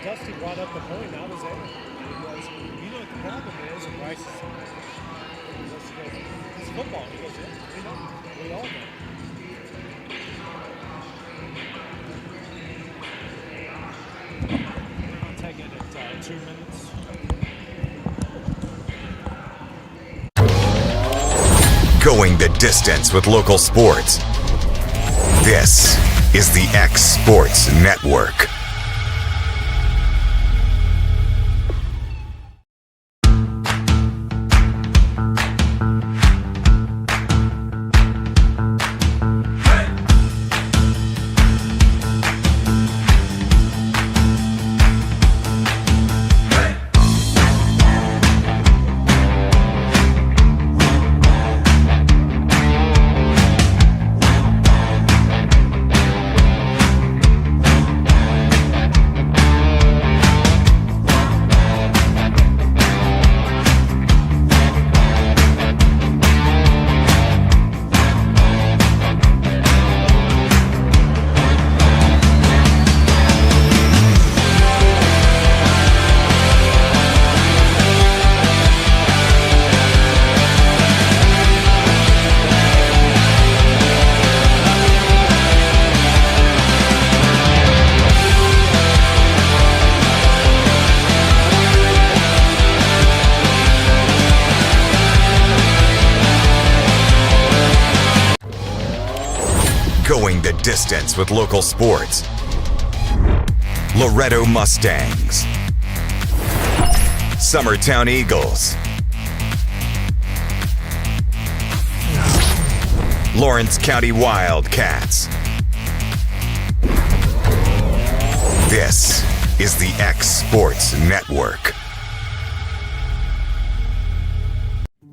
Dusty brought up the point, I was there. Because you know what the problem is, and Bryce it's football. He goes, yeah, we know. We all know. I'll take it at 2 minutes. Going the distance with local sports. This is the X Sports Network. Going the distance with local sports. Loretto Mustangs. Summertown Eagles. Lawrence County Wildcats. This is the X Sports Network.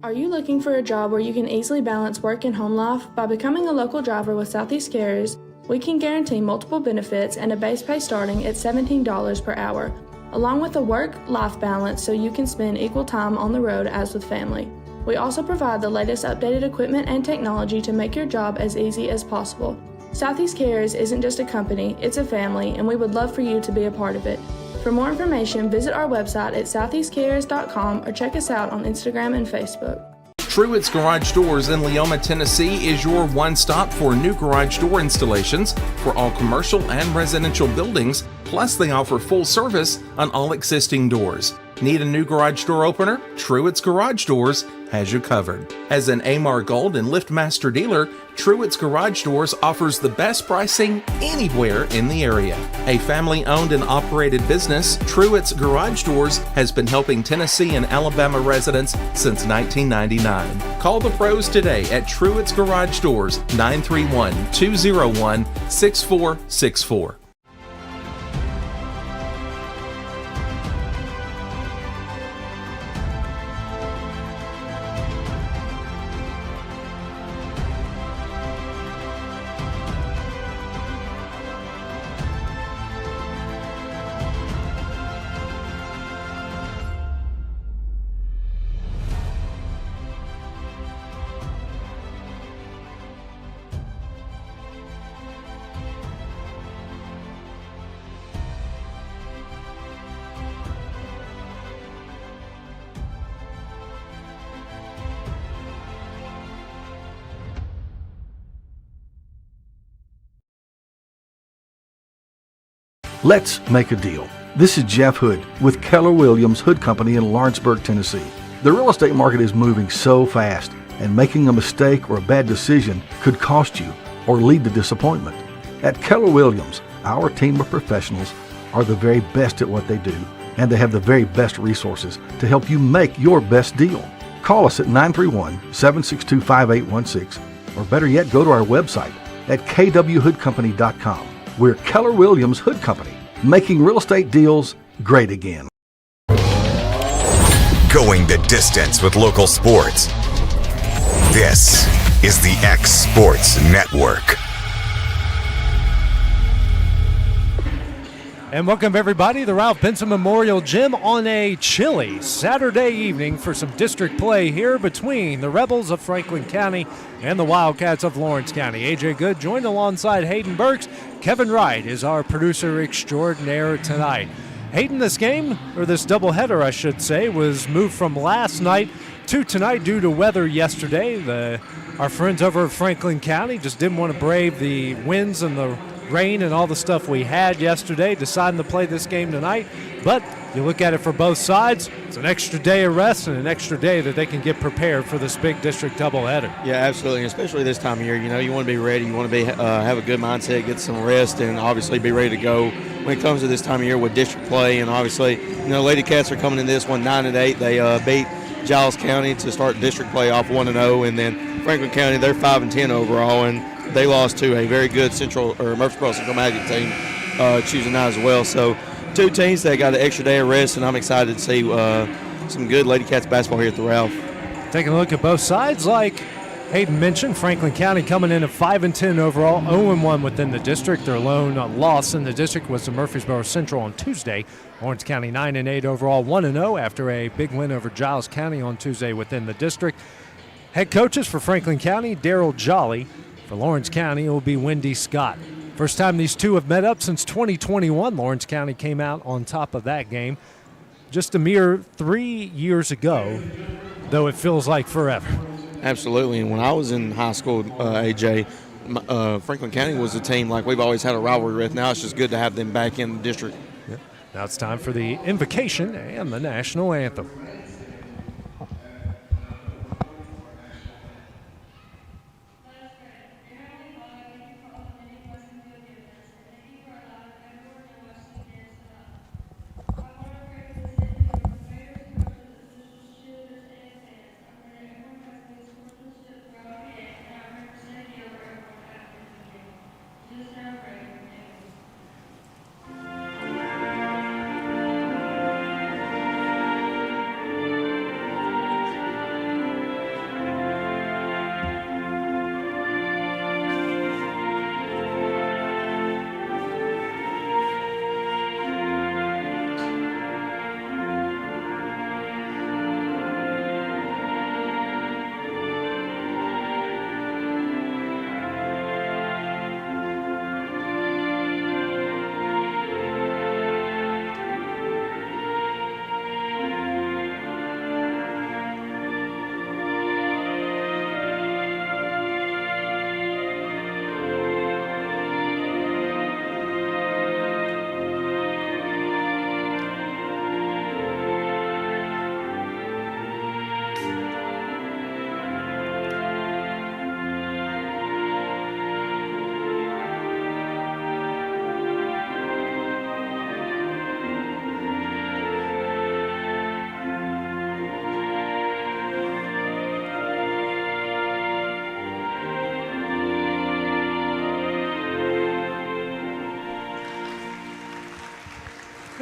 Are you looking for a job where you can easily balance work and home life? By becoming a local driver with Southeast Carriers, we can guarantee multiple benefits and a base pay starting at $17 per hour, along with a work-life balance so you can spend equal time on the road as with family. We also provide the latest updated equipment and technology to make your job as easy as possible. Southeast Carriers isn't just a company, it's a family, and we would love for you to be a part of it. For more information, visit our website at southeastcarriers.com or check us out on Instagram and Facebook. Truett's Garage Doors in Leoma, Tennessee is your one-stop for new garage door installations for all commercial and residential buildings, plus they offer full service on all existing doors. Need a new garage door opener? Truett's Garage Doors has you covered. As an Amar Gold and LiftMaster dealer, Truett's Garage Doors offers the best pricing anywhere in the area. A family-owned and operated business, Truett's Garage Doors has been helping Tennessee and Alabama residents since 1999. Call the pros today at Truett's Garage Doors, 931-201-6464. Let's make a deal. This is Jeff Hood with Keller Williams Hood Company in Lawrenceburg, Tennessee. The real estate market is moving so fast, and making a mistake or a bad decision could cost you or lead to disappointment. At Keller Williams, our team of professionals are the very best at what they do, and they have the very best resources to help you make your best deal. Call us at 931-762-5816, or better yet, go to our website at kwhoodcompany.com. We're Keller Williams Hood Company, making real estate deals great again. Going the distance with local sports. This is the X Sports Network. And welcome everybody to the Ralph Benson Memorial Gym on a chilly Saturday evening for some district play here between the Rebels of Franklin County and the Wildcats of Lawrence County. AJ Good joined alongside Hayden Burks. Kevin Wright is our producer extraordinaire tonight. Hayden, this game, or this doubleheader, I should say, was moved from last night to tonight due to weather yesterday. Our friends over at Franklin County just didn't want to brave the winds and the rain and all the stuff we had yesterday, deciding to play this game tonight. But you look at it for both sides, it's an extra day of rest and an extra day that they can get prepared for this big district doubleheader. Yeah, absolutely, especially this time of year. You want to be ready. You want to be have a good mindset, get some rest, and obviously be ready to go when it comes to this time of year with district play. And obviously, Lady Cats are coming in this one 9-8. They beat Giles County to start district play off 1-0, and then Franklin County, they're 5-10 overall, and they lost to a very good Murfreesboro Central Magic team Tuesday night as well. So two teams that got an extra day of rest, and I'm excited to see some good Lady Cats basketball here at the Ralph. Taking a look at both sides, like Hayden mentioned, Franklin County coming in at 5-10 overall, 0-1 within the district. Their lone loss in the district was to Murfreesboro Central on Tuesday. Lawrence County 9-8 overall, 1-0 after a big win over Giles County on Tuesday within the district. Head coaches for Franklin County, Daryl Jolly. For Lawrence County, it will be Wendy Scott. First time these two have met up since 2021. Lawrence County came out on top of that game just a mere 3 years ago, though it feels like forever. Absolutely, and when I was in high school, AJ, Franklin County was a team like we've always had a rivalry with. Now it's just good to have them back in the district. Yeah. Now it's time for the invocation and the national anthem.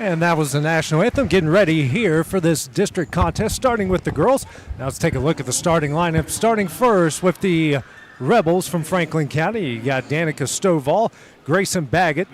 And that was the national anthem, getting ready here for this district contest, starting with the girls. Now let's take a look at the starting lineup. Starting first with the Rebels from Franklin County. You got Danica Stovall, Grayson Baggett,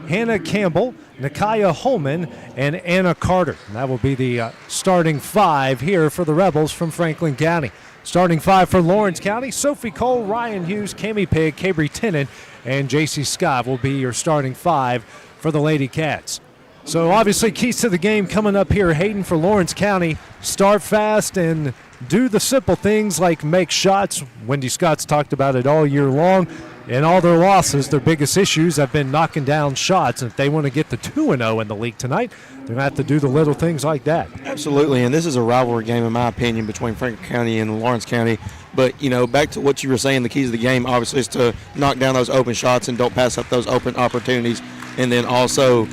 Hannah Campbell, Nakaya Holman, and Anna Carter. And that will be the starting five here for the Rebels from Franklin County. Starting five for Lawrence County, Sophie Cole, Ryan Hughes, Cami Pig, Cabry Tennant, and J.C. Scott will be your starting five for the Lady Cats. So obviously keys to the game coming up here, Hayden, for Lawrence County. Start fast and do the simple things like make shots. Wendy Scott's talked about it all year long. In all their losses, their biggest issues have been knocking down shots. And if they want to get the 2-0 in the league tonight, they're going to have to do the little things like that. Absolutely, and this is a rivalry game, in my opinion, between Franklin County and Lawrence County. But, back to what you were saying, the keys of the game, obviously, is to knock down those open shots and don't pass up those open opportunities. And then also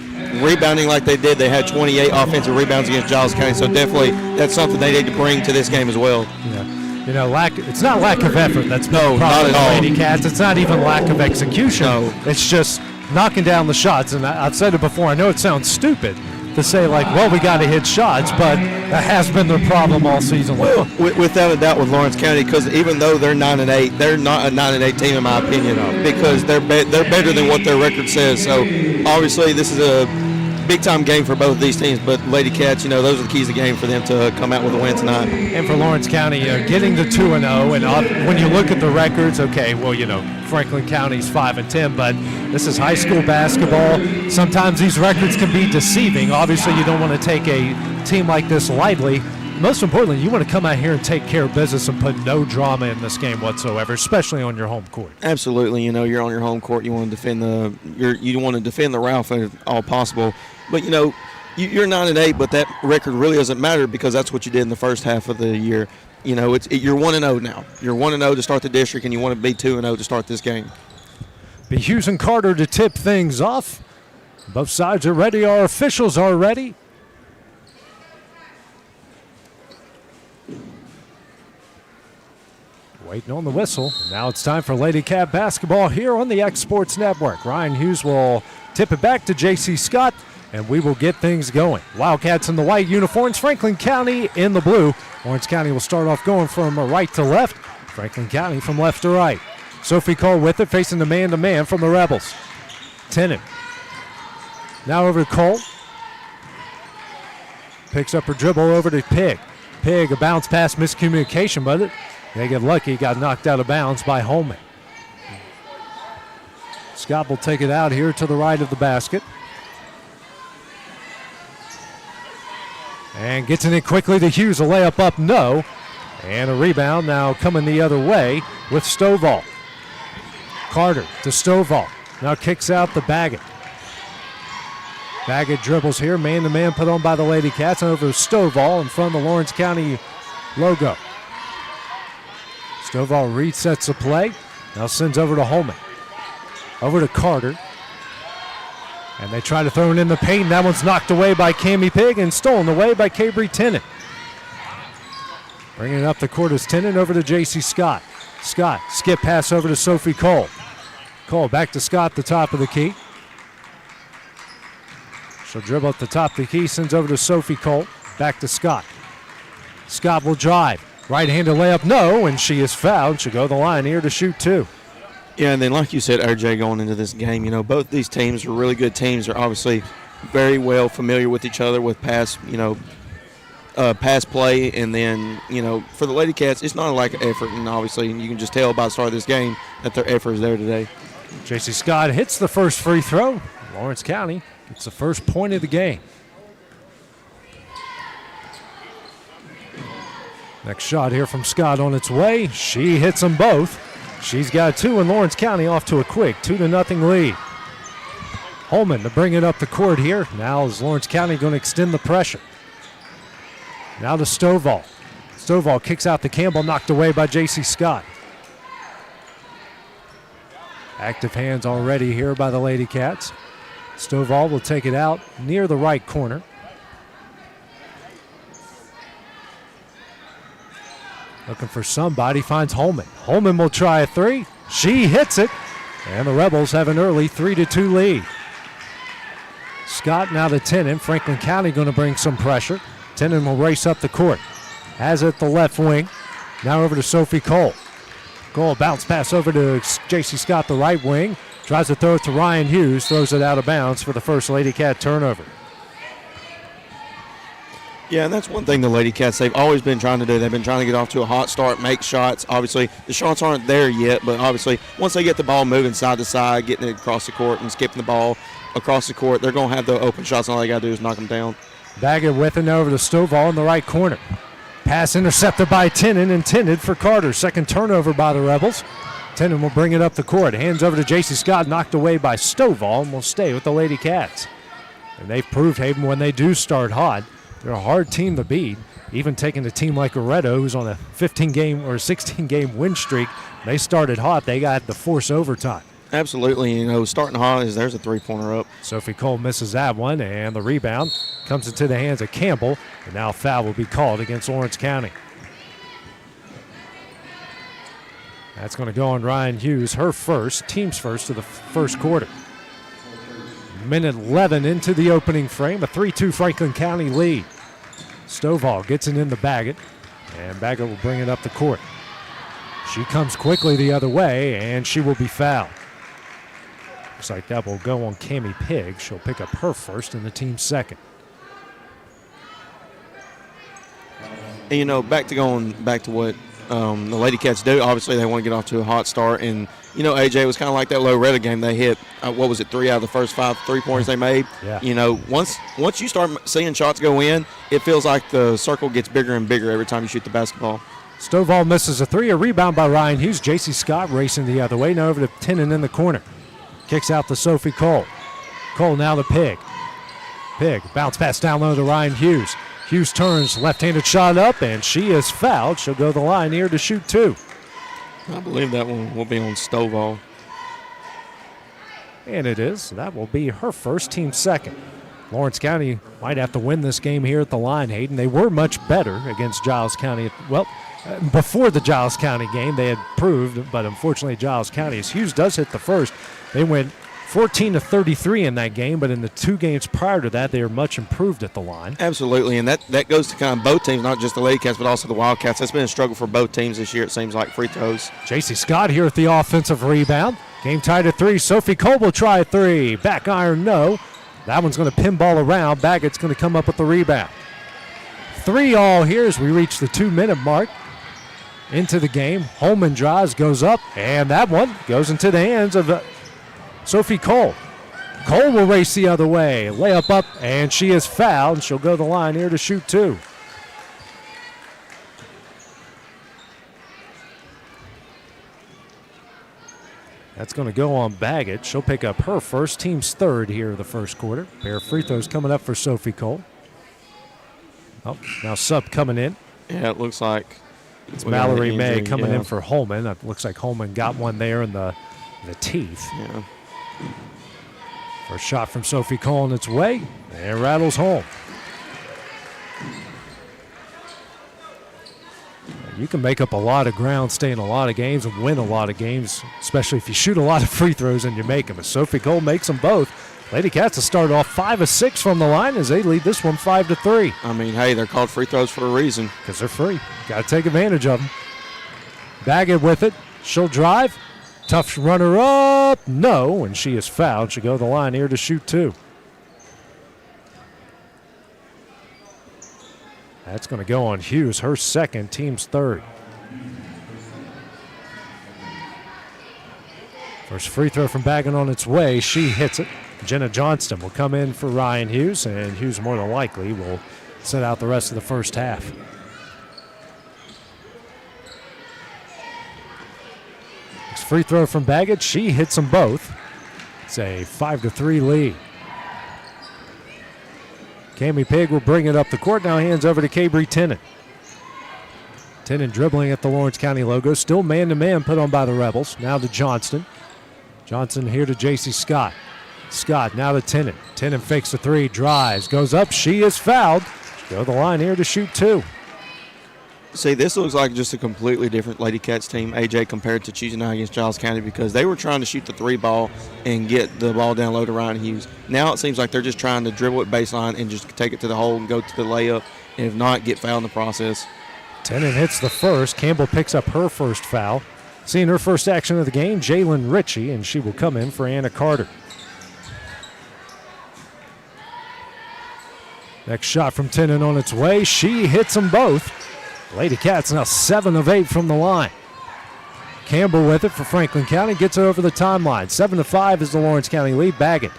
rebounding like they did. They had 28 offensive rebounds against Giles County, so definitely that's something they need to bring to this game as well. Yeah. It's not lack of effort that's been no, the problem not with at all. Lady Cats. It's not even lack of execution. No. It's just knocking down the shots. And I've said it before. I know it sounds stupid to say, we got to hit shots, but that has been their problem all season long. Well, without a doubt with Lawrence County, because even though they're 9-8, they're not a 9-8 team in my opinion, because they're better than what their record says. So obviously this is big time game for both of these teams. But Lady Cats, those are the keys of the game for them to come out with a win tonight. And for Lawrence County, getting to 2-0, and when you look at the records, okay, well, Franklin County's 5-10, but this is high school basketball. Sometimes these records can be deceiving. Obviously, you don't want to take a team like this lightly. Most importantly, you want to come out here and take care of business and put no drama in this game whatsoever, especially on your home court. Absolutely, you're on your home court. You want to defend the Ralph if all possible. But you're 9-8, but that record really doesn't matter because that's what you did in the first half of the year. You're 1-0 now. You're 1-0 to start the district, and you want to be 2-0 to start this game. Be Hughes and Carter to tip things off. Both sides are ready. Our officials are ready. Waiting on the whistle. Now it's time for Lady Cat basketball here on the X Sports Network. Ryan Hughes will tip it back to J.C. Scott, and we will get things going. Wildcats in the white uniforms, Franklin County in the blue. Lawrence County will start off going from right to left. Franklin County from left to right. Sophie Cole with it, facing the man-to-man from the Rebels. Tennant. Now over to Cole. Picks up her dribble over to Pig. Pig, a bounce pass, miscommunication, but they get lucky, got knocked out of bounds by Holman. Scott will take it out here to the right of the basket. And gets it in quickly to Hughes, a layup up, no. And a rebound now coming the other way with Stovall. Carter to Stovall, now kicks out the Baggett. Baggett dribbles here, man-to-man put on by the Lady Cats, and over to Stovall in front of the Lawrence County logo. Stovall resets the play, now sends over to Holman. Over to Carter. And they try to throw it in the paint, and that one's knocked away by Cammie Pig and stolen away by Cabry Tennant. Bringing it up the court is Tennant over to J.C. Scott. Scott, skip pass over to Sophie Cole. Cole back to Scott, the top of the key. She'll dribble at the top of the key, sends over to Sophie Cole. Back to Scott. Scott will drive. Right-handed layup, no, and she is fouled. She'll go to the line here to shoot two. Yeah, and then like you said, RJ, going into this game, both these teams are really good teams. They're obviously very well familiar with each other with past play. And then, for the Lady Cats, it's not a lack of effort. And obviously, you can just tell by the start of this game that their effort is there today. J.C. Scott hits the first free throw. Lawrence County gets the first point of the game. Next shot here from Scott on its way. She hits them both. She's got two, and Lawrence County off to a quick 2-0 lead. Holman to bring it up the court here. Now is Lawrence County going to extend the pressure. Now to Stovall. Stovall kicks out to Campbell, knocked away by J.C. Scott. Active hands already here by the Lady Cats. Stovall will take it out near the right corner. Looking for somebody, finds Holman. Holman will try a three. She hits it, and the Rebels have an early 3-2 lead. Scott now to Tennant. Franklin County going to bring some pressure. Tennant will race up the court. Has it the left wing. Now over to Sophie Cole. Cole bounce pass over to J.C. Scott, the right wing. Tries to throw it to Ryan Hughes. Throws it out of bounds for the first Lady Cat turnover. Yeah, and that's one thing the Lady Cats, they've always been trying to do. They've been trying to get off to a hot start, make shots. Obviously, the shots aren't there yet, but obviously, once they get the ball moving side to side, getting it across the court and skipping the ball across the court, they're going to have the open shots, and all they got to do is knock them down. Baggett with it over to Stovall in the right corner. Pass intercepted by Tennant, intended for Carter. Second turnover by the Rebels. Tennant will bring it up the court. Hands over to J.C. Scott, knocked away by Stovall, and will stay with the Lady Cats. And they've proved, Haven, when they do start hot, they're a hard team to beat. Even taking a team like Loretto, who's on a 15-game or 16-game win streak, they started hot. They got to force overtime. Absolutely. Starting hot is there's a three-pointer up. Sophie Cole misses that one, and the rebound comes into the hands of Campbell, and now a foul will be called against Lawrence County. That's going to go on Ryan Hughes, her first, team's first of the first quarter. Minute 11 into the opening frame, a 3-2 Franklin County lead. Stovall gets it into Baggett, and Baggett will bring it up the court. She comes quickly the other way, and she will be fouled. Looks like that will go on Cammie Pigg. She'll pick up her first and the team's second. And, back to what the Lady Cats do. Obviously, they want to get off to a hot start. And, AJ, it was kind of like that Loretta game. They hit, 3 out of the first 5 3-pointers they made. Yeah. Once you start seeing shots go in, it feels like the circle gets bigger and bigger every time you shoot the basketball. Stovall misses a 3. A rebound by Ryan Hughes. J.C. Scott racing the other way. Now over to Tenen in the corner. Kicks out to Sophie Cole. Cole now to Pigg. Pigg, bounce pass down low to Ryan Hughes. Hughes turns, left-handed shot up, and she is fouled. She'll go to the line here to shoot 2. I believe that one will be on Stovall. And it is. That will be her first, team second. Lawrence County might have to win this game here at the line, Hayden. They were much better against Giles County. Before the Giles County game, they had proved, but unfortunately Giles County, as Hughes does hit the first, they went 14-33 in that game, but in the 2 games prior to that, they were much improved at the line. Absolutely, and that goes to kind of both teams, not just the Lady Cats, but also the Wildcats. That's been a struggle for both teams this year, it seems like, free throws. J.C. Scott here at the offensive rebound. Game tied at 3. Sophie Cole will try a 3. Back iron, no. That one's going to pinball around. Baggett's going to come up with the rebound. 3 all here as we reach the 2-minute mark into the game. Holman drives, goes up, and that one goes into the hands of Sophie Cole. Cole will race the other way. Layup up, and she is fouled. She'll go to the line here to shoot 2. That's going to go on Baggett. She'll pick up her first, team's third here in the first quarter. Pair of free throws coming up for Sophie Cole. Oh, now sub coming in. Yeah, it looks like it's Mallory May coming in for Holman. It looks like Holman got one there in the teeth. Yeah. First shot from Sophie Cole on its way, and rattles home. You can make up a lot of ground, stay in a lot of games, and win a lot of games, especially if you shoot a lot of free throws and you make them. As Sophie Cole makes them both. Lady Cats will start off 5 of 6 from the line as they lead this one 5-3. I mean, hey, they're called free throws for a reason. Because they're free. Got to take advantage of them. Baggett with it. She'll drive. Tough runner up. No, and she is fouled. She'll go to the line here to shoot 2. That's going to go on Hughes, her second, team's third. First free throw from Baggett on its way. She hits it. Jenna Johnston will come in for Ryan Hughes, and Hughes more than likely will sit out the rest of the first half. Next free throw from Baggett. She hits them both. It's a 5-3 lead. Cammie Pigg will bring it up the court. Now hands over to Cabry Tenen. Tenen dribbling at the Lawrence County logo. Still man-to-man put on by the Rebels. Now to Johnston. Johnston here to J.C. Scott. Scott now to Tenen. Tenen fakes the 3, drives, goes up. She is fouled. Go to the line here to shoot 2. See, this looks like just a completely different Lady Cats team, AJ, compared to Tuesday night against Giles County, because they were trying to shoot the 3 ball and get the ball down low to Ryan Hughes. Now it seems like they're just trying to dribble it baseline and just take it to the hole and go to the layup, and if not, get fouled in the process. Tenen hits the first. Campbell picks up her first foul. Seeing her first action of the game, Jalen Ritchie, and she will come in for Anna Carter. Next shot from Tenen on its way. She hits them both. Lady Cats now 7 of 8 from the line. Campbell with it for Franklin County. Gets it over the timeline. 7-5 is the Lawrence County lead. Baggett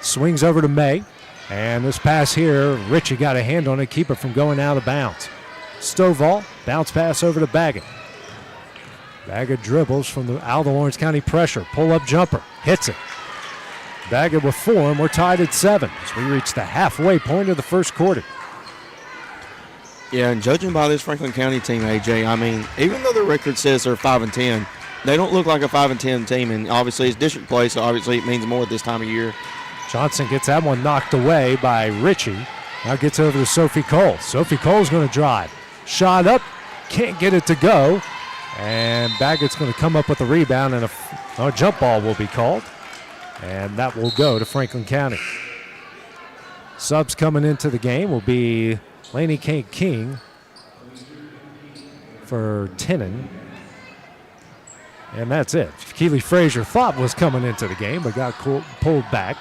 swings over to May. And this pass here, Ritchie got a hand on it. Keep it from going out of bounds. Stovall, bounce pass over to Baggett. Baggett dribbles from out of the Lawrence County pressure. Pull-up jumper. Hits it. Baggett with 4, and we're tied at 7 as we reach the halfway point of the first quarter. Yeah, and judging by this Franklin County team, AJ, I mean, even though the record says they're 5-10, they don't look like a 5-10 team, and obviously it's district play, so obviously it means more this time of year. Johnson gets that one knocked away by Ritchie. Now gets over to Sophie Cole. Sophie Cole's going to drive. Shot up, can't get it to go, and Baggett's going to come up with a rebound, and a jump ball will be called, and that will go to Franklin County. Subs coming into the game will be Laney Kate King for Tenen. And that's it. Keely Frazier thought was coming into the game, but got pulled back.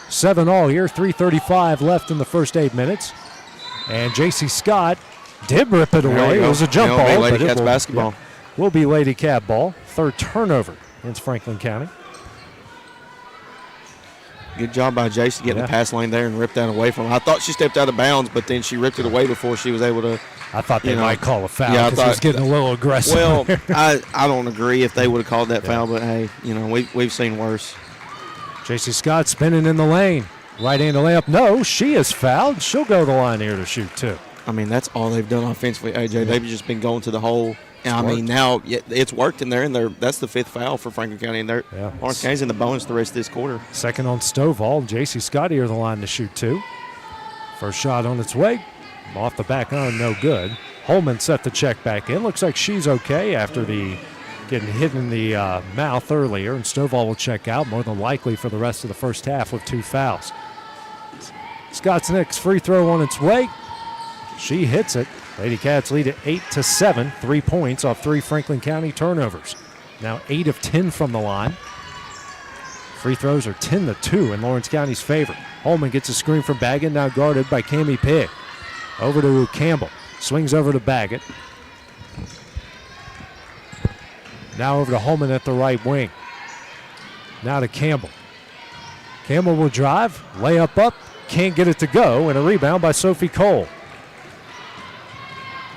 7-all here, 3:35 left in the first 8 minutes. And J.C. Scott did rip it away. It was a jump ball. Lady Cats basketball. Will be Lady Cat ball. Third turnover against Franklin County. Good job by Jason getting the pass lane there and ripped that away from her. I thought she stepped out of bounds, but then she ripped it away before she was able to. I thought they might call a foul Yeah, because he was getting a little aggressive. Well, I don't agree if they would have called that foul, but hey, we've seen worse. J.C. Scott spinning in the lane. Right-handed layup. No, she is fouled. She'll go to the line here to shoot two. I mean, that's all they've done offensively, AJ. They've just been going to the hole. And I mean, now it's worked in there, and that's the 5th foul for Franklin County. And Lawrence County's in the bonus the rest of this quarter. Second on Stovall. J.C. Scott here to the line to shoot two. First shot on its way. Off the back iron, no good. Holman set the check back in. Looks like she's okay after getting hit in the mouth earlier. And Stovall will check out, more than likely for the rest of the first half with 2 fouls. Scott's next free throw on its way. She hits it. Lady Cats lead at 8-7, 3 points off 3 Franklin County turnovers. Now 8 of 10 from the line. Free throws are 10-2 in Lawrence County's favor. Holman gets a screen from Baggett, now guarded by Cammie Pigg. Over to Campbell. Swings over to Baggett. Now over to Holman at the right wing. Now to Campbell. Campbell will drive, layup up, can't get it to go, and a rebound by Sophie Cole.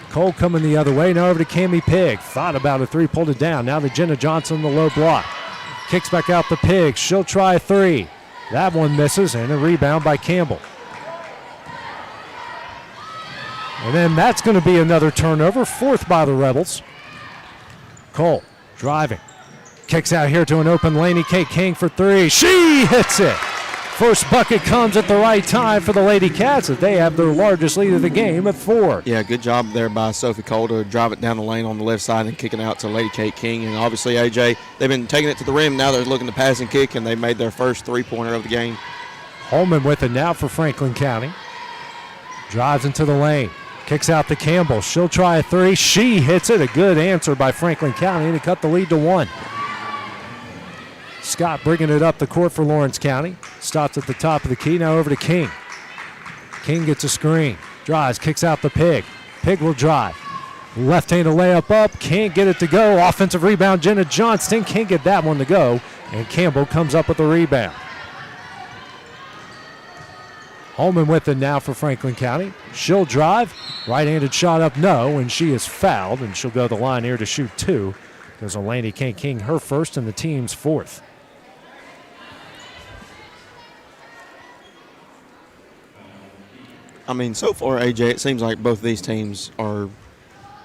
Cole coming the other way, now over to Cammie Pigg. Thought about a three, pulled it down. Now to Jenna Johnson, the low block. Kicks back out to Pigg. She'll try a three. That one misses, and a rebound by Campbell. And then that's going to be another turnover, 4th by the Rebels. Cole driving. Kicks out here to an open Laney K. King for 3. She hits it. First bucket comes at the right time for the Lady Cats as they have their largest lead of the game at 4. Yeah, good job there by Sophie Cole to drive it down the lane on the left side and kick it out to Lady Kate King. And obviously, AJ, they've been taking it to the rim. Now they're looking to pass and kick, and they made their first three-pointer of the game. Holman with it now for Franklin County. Drives into the lane. Kicks out to Campbell. She'll try a three. She hits it. A good answer by Franklin County to cut the lead to 1. Scott bringing it up the court for Lawrence County. Stops at the top of the key. Now over to King. King gets a screen. Drives. Kicks out to Pigg. Pigg will drive. Left-handed layup up. Can't get it to go. Offensive rebound. Jenna Johnston can't get that one to go. And Campbell comes up with the rebound. Holman with it now for Franklin County. She'll drive. Right-handed shot up, no, and she is fouled, and she'll go to the line here to shoot 2. There's Laney K. King, her first, and the team's 4th. I mean, so far, AJ, it seems like both of these teams are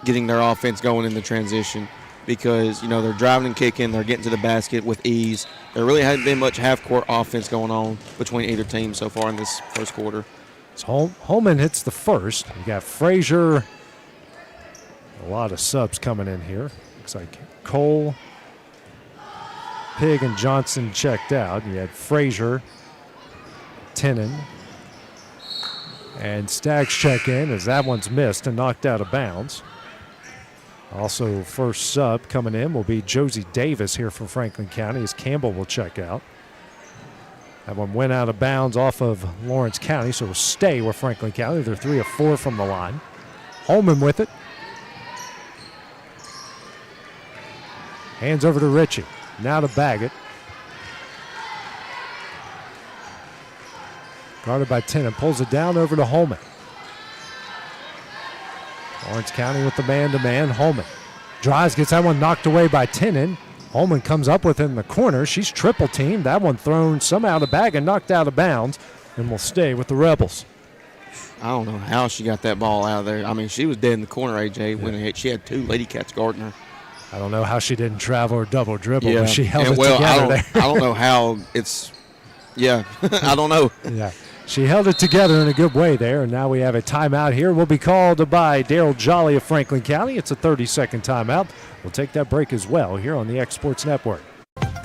getting their offense going in the transition because, they're driving and kicking, they're getting to the basket with ease. There really hasn't been much half-court offense going on between either team so far in this first quarter. So Holman hits the first. You got Frazier. A lot of subs coming in here. Looks like Cole, Pigg, and Johnson checked out. You had Frazier, Tenen, and Staggs check in as that one's missed and knocked out of bounds. Also, first sub coming in will be Josie Davis here from Franklin County as Campbell will check out. That one went out of bounds off of Lawrence County, so it'll stay with Franklin County. They're 3 of 4 from the line. Holman with it. Hands over to Ritchie. Now to Baggett. Guarded by Tenen. Pulls it down over to Holman. Lawrence County with the man-to-man. Holman drives, gets that one knocked away by Tenen. Holman comes up with it in the corner. She's triple teamed. That one thrown somehow to Baggett, knocked out of bounds, and will stay with the Rebels. I don't know how she got that ball out of there. I mean, she was dead in the corner, AJ, when she had 2 Lady Cats guarding her. I don't know how she didn't travel or double dribble, but she held it together there. I don't know how it's – I don't know. Yeah. She held it together in a good way there, and now we have a timeout here. Will be called by Daryl Jolly of Franklin County. It's a 30-second timeout. We'll take that break as well here on the X Sports Network.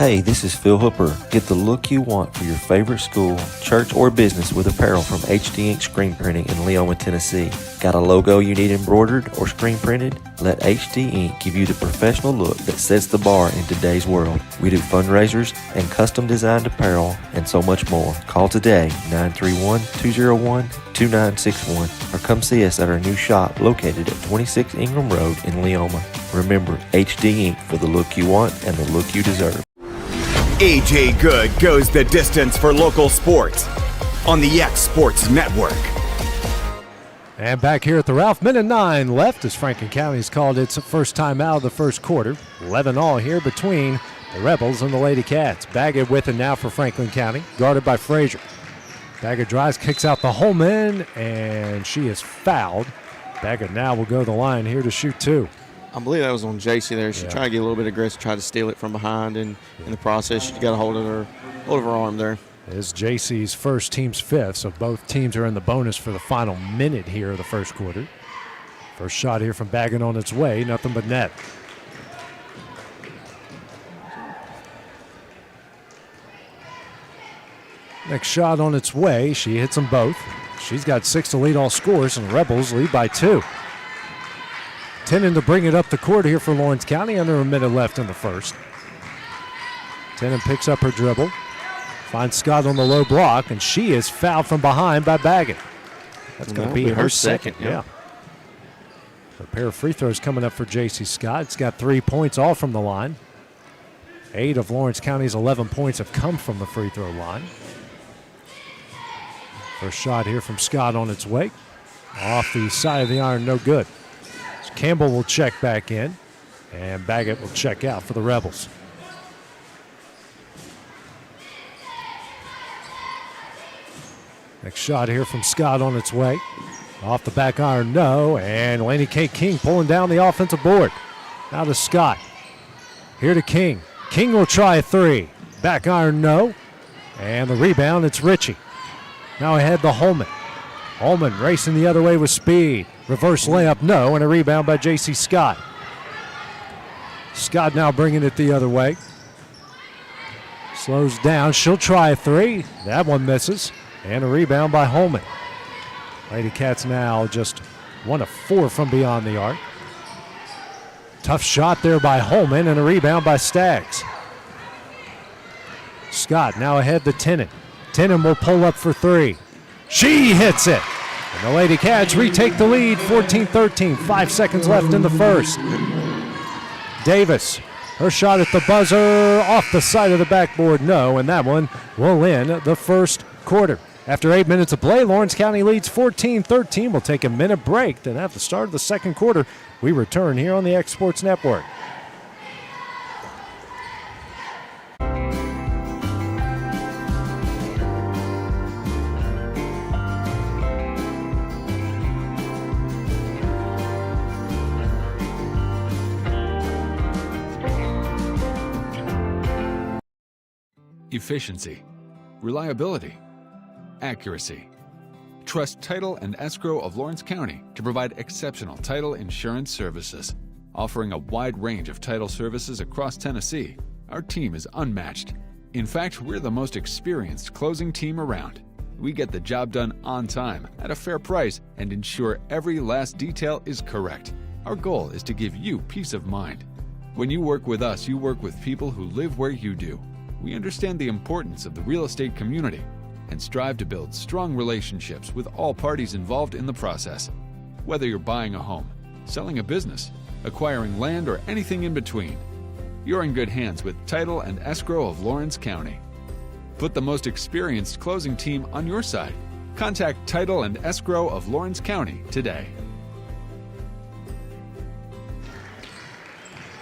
Hey, this is Phil Hooper. Get the look you want for your favorite school, church, or business with apparel from HD Ink Screen Printing in Leoma, Tennessee. Got a logo you need embroidered or screen printed? Let HD Ink give you the professional look that sets the bar in today's world. We do fundraisers and custom designed apparel and so much more. Call today, 931-201-2961, or come see us at our new shop located at 26 Ingram Road in Leoma. Remember, HD Ink for the look you want and the look you deserve. AJ Good goes the distance for local sports on the X Sports Network. And back here at the Ralph, minute 9 left as Franklin County's called its first time out of the first quarter. 11-all here between the Rebels and the Lady Cats. Baggett with it now for Franklin County, guarded by Frazier. Baggett drives, kicks out the Holman, and she is fouled. Baggett now will go to the line here to shoot 2. I believe that was on JC there. She tried to get a little bit aggressive, tried to steal it from behind, and in the process, she got a hold of her arm there. Is JC's first, team's 5th, so both teams are in the bonus for the final minute here of the first quarter. First shot here from Baggett on its way, nothing but net. Next shot on its way, she hits them both. She's got 6 to lead all scores, and the Rebels lead by 2. Tenen to bring it up the court here for Lawrence County, under a minute left in the first. Tenen picks up her dribble, finds Scott on the low block, and she is fouled from behind by Baggett. That's going to be her second. Yeah. A pair of free throws coming up for J.C. Scott. It's got 3 points all from the line. 8 of Lawrence County's 11 points have come from the free throw line. First shot here from Scott on its way. Off the side of the iron, no good. So Campbell will check back in, and Baggett will check out for the Rebels. Next shot here from Scott on its way. Off the back iron, no, and Laney K. King pulling down the offensive board. Now to Scott. Here to King. King will try a 3. Back iron, no. And the rebound, it's Ritchie. Now ahead to Holman. Holman racing the other way with speed. Reverse layup, no, and a rebound by J.C. Scott. Scott now bringing it the other way. Slows down, she'll try a 3. That one misses. And a rebound by Holman. Lady Cats now just 1 of 4 from beyond the arc. Tough shot there by Holman, and a rebound by Staggs. Scott now ahead to Tenen. Tenen will pull up for 3. She hits it. And the Lady Cats retake the lead, 14-13. 5 seconds left in the first. Davis, her shot at the buzzer, off the side of the backboard, no, and that one will end the first quarter. After 8 minutes of play, Lawrence County leads 14-13. We'll take a minute break. Then at the start of the second quarter, we return here on the X Sports Network. Efficiency, reliability, accuracy. Trust Title and Escrow of Lawrence County to provide exceptional title insurance services. Offering a wide range of title services across Tennessee, our team is unmatched. In fact, we're the most experienced closing team around. We get the job done on time, at a fair price, and ensure every last detail is correct. Our goal is to give you peace of mind. When you work with us, you work with people who live where you do. We understand the importance of the real estate community and strive to build strong relationships with all parties involved in the process. Whether you're buying a home, selling a business, acquiring land, or anything in between, you're in good hands with Title and Escrow of Lawrence County. Put the most experienced closing team on your side. Contact Title and Escrow of Lawrence County today.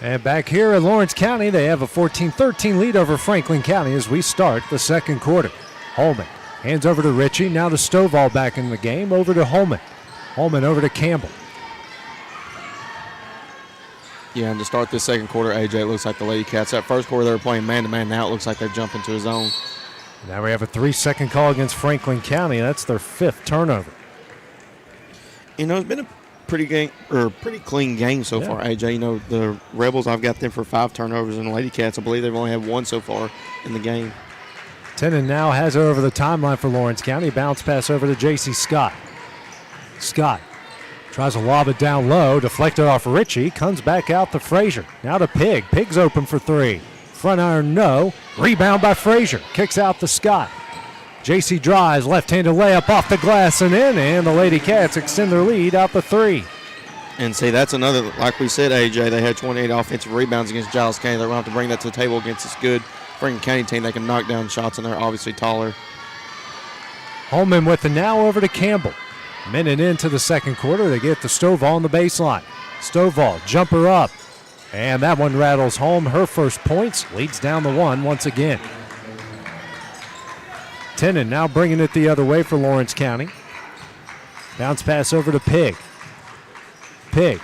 And back here in Lawrence County, they have a 14-13 lead over Franklin County as we start the second quarter. Holman hands over to Ritchie, now to Stovall back in the game, over to Holman. Holman over to Campbell. Yeah, and to start this second quarter, AJ, it looks like the Lady Cats. That first quarter, they were playing man-to-man. Now it looks like they've jumped into a zone. Now we have a 3-second call against Franklin County. That's their 5th turnover. You know, it's been pretty clean game so far, AJ. You know, the Rebels, I've got them for 5 turnovers, and the Lady Cats, I believe they've only had 1 so far in the game. Tenen now has it over the timeline for Lawrence County. Bounce pass over to J.C. Scott. Scott tries to lob it down low, deflected off Ritchie, comes back out to Frazier. Now to Pig. Pig's open for 3. Front iron, no. Rebound by Frazier. Kicks out to Scott. J.C. drives, left-handed layup off the glass and in, and the Lady Cats extend their lead out to 3. And see, that's another, like we said, AJ, they had 28 offensive rebounds against Giles County. They're going to have to bring that to the table against this good Franklin County team. They can knock down shots, and they're obviously taller. Holman with the now over to Campbell. Minute into the second quarter, they get to Stovall on the baseline. Stovall, jumper up. And that one rattles home her first points, leads down the 1 once again. Tenen now bringing it the other way for Lawrence County. Bounce pass over to Pig. Pig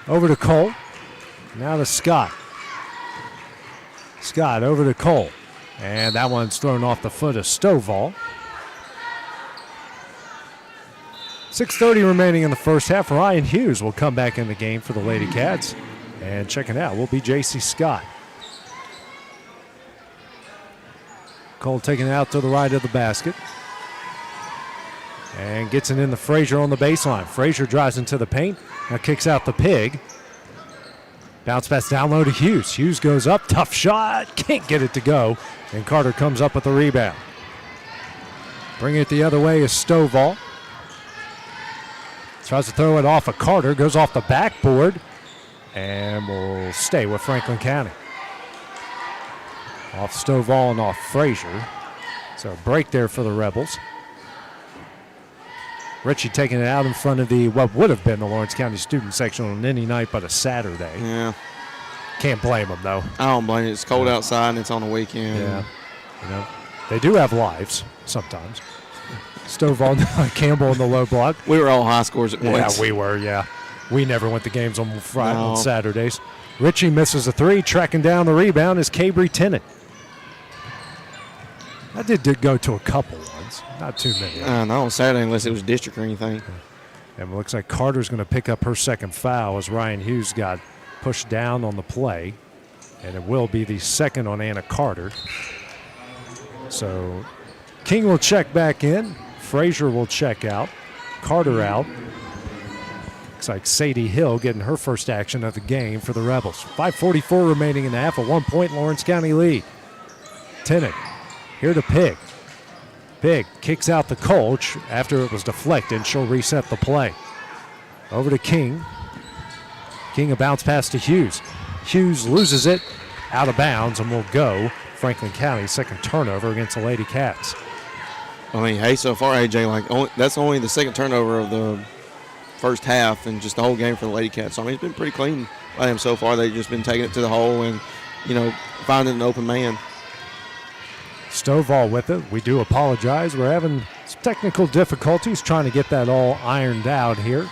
over to Cole. Now to Scott. Scott over to Cole. And that one's thrown off the foot of Stovall. 6:30 remaining in the first half. Ryan Hughes will come back in the game for the Lady Cats. And checking out will be J.C. Scott. Cole taking it out to the right of the basket. And gets it in the Frazier on the baseline. Frazier drives into the paint. Now kicks out the Pig. Bounce pass down low to Hughes. Hughes goes up. Tough shot. Can't get it to go. And Carter comes up with the rebound. Bringing it the other way is Stovall. Tries to throw it off of Carter. Goes off the backboard. And will stay with Franklin County. Off Stovall and off Frazier. So a break there for the Rebels. Ritchie taking it out in front of what would have been the Lawrence County student section on any night but a Saturday. Yeah. Can't blame them, though. I don't blame it. It's cold outside and it's on a weekend. Yeah. You know, they do have lives sometimes. Stovall, Campbell in the low block. We were all high scores at once. Yeah, we were, yeah. We never went to games on Friday on Saturdays. Ritchie misses a 3. Tracking down the rebound is Cabry Tennant. I did go to a couple ones, not too many. Not on Saturday unless it was district or anything. And it looks like Carter's going to pick up her second foul as Ryan Hughes got pushed down on the play. And it will be the second on Anna Carter. So King will check back in. Frazier will check out. Carter out. Looks like Sadie Hill getting her first action of the game for the Rebels. 5:44 remaining in the half, a 1-point Lawrence County lead. Tennant here to Pig. Pig kicks out the coach after it was deflected. She'll reset the play. Over to King. King a bounce pass to Hughes. Hughes loses it out of bounds and will go. Franklin County second turnover against the Lady Cats. I mean, hey, so far, AJ, that's only the second turnover of the first half and just the whole game for the Lady Cats. So, I mean, it's been pretty clean by them so far. They've just been taking it to the hole and, finding an open man. Stovall with it. We do apologize. We're having some technical difficulties trying to get that all ironed out here.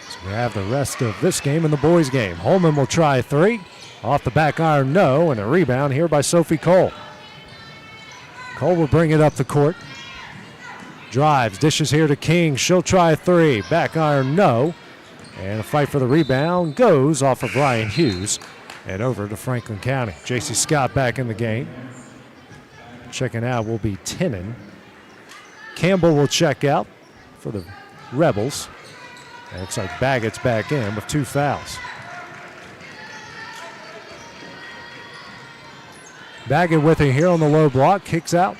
So we have the rest of this game and the boys' game. Holman will try 3. Off the back iron, no. And a rebound here by Sophie Cole. Cole will bring it up the court. Drives, dishes here to King. She'll try 3. Back iron, no. And a fight for the rebound goes off of Ryan Hughes and over to Franklin County. J.C. Scott back in the game. Checking out will be Tenen. Campbell will check out for the Rebels. And it looks like Baggett's back in with 2 fouls. Baggett with it here on the low block. Kicks out.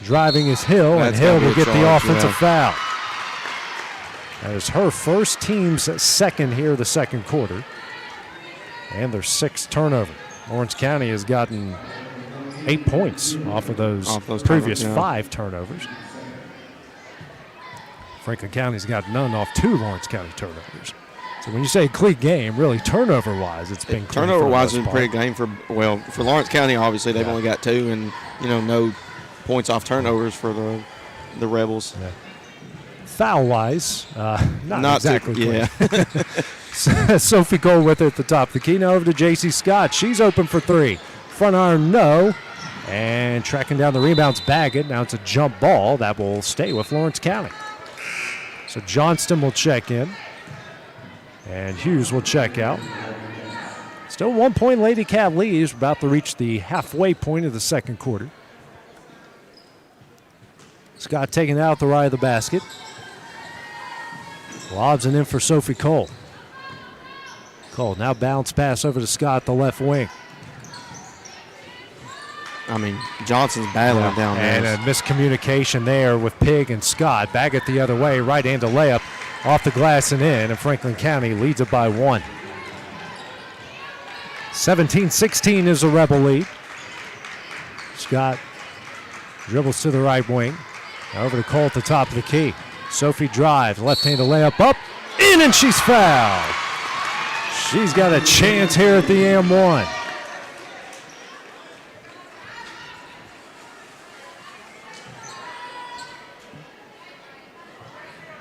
Driving is Hill, and Hill will get the offensive foul. That is her first, team's second here the second quarter. And their 6th turnover. Lawrence County has gotten 8 points off of those previous 5 turnovers. Franklin County's got none off 2 Lawrence County turnovers. So when you say clean game, really turnover-wise, it's been clean. Turnover-wise, it's been a pretty game for Lawrence County, obviously. They've only got 2 and, no points off turnovers for the Rebels. Yeah. Foul-wise, not exactly clean. Yeah. Sophie Cole with it at the top of the key. Now over to J.C. Scott. She's open for 3. Front iron, no. And tracking down the rebounds, Baggett. Now it's a jump ball that will stay with Lawrence County. So Johnston will check in, and Hughes will check out. Still 1 point Lady Cat leads, about to reach the halfway point of the second quarter. Scott taking it out the right of the basket. Lobs it in for Sophie Cole. Cole now bounce pass over to Scott, the left wing. I mean, Johnson's battling down there. And a miscommunication there with Pig and Scott. Back it the other way, right-handed layup off the glass and in, and Franklin County leads it by 1. 17-16 is the Rebel lead. Scott dribbles to the right wing. Over to Cole at the top of the key. Sophie drives, left-handed layup up, in, and she's fouled. She's got a chance here at the M1.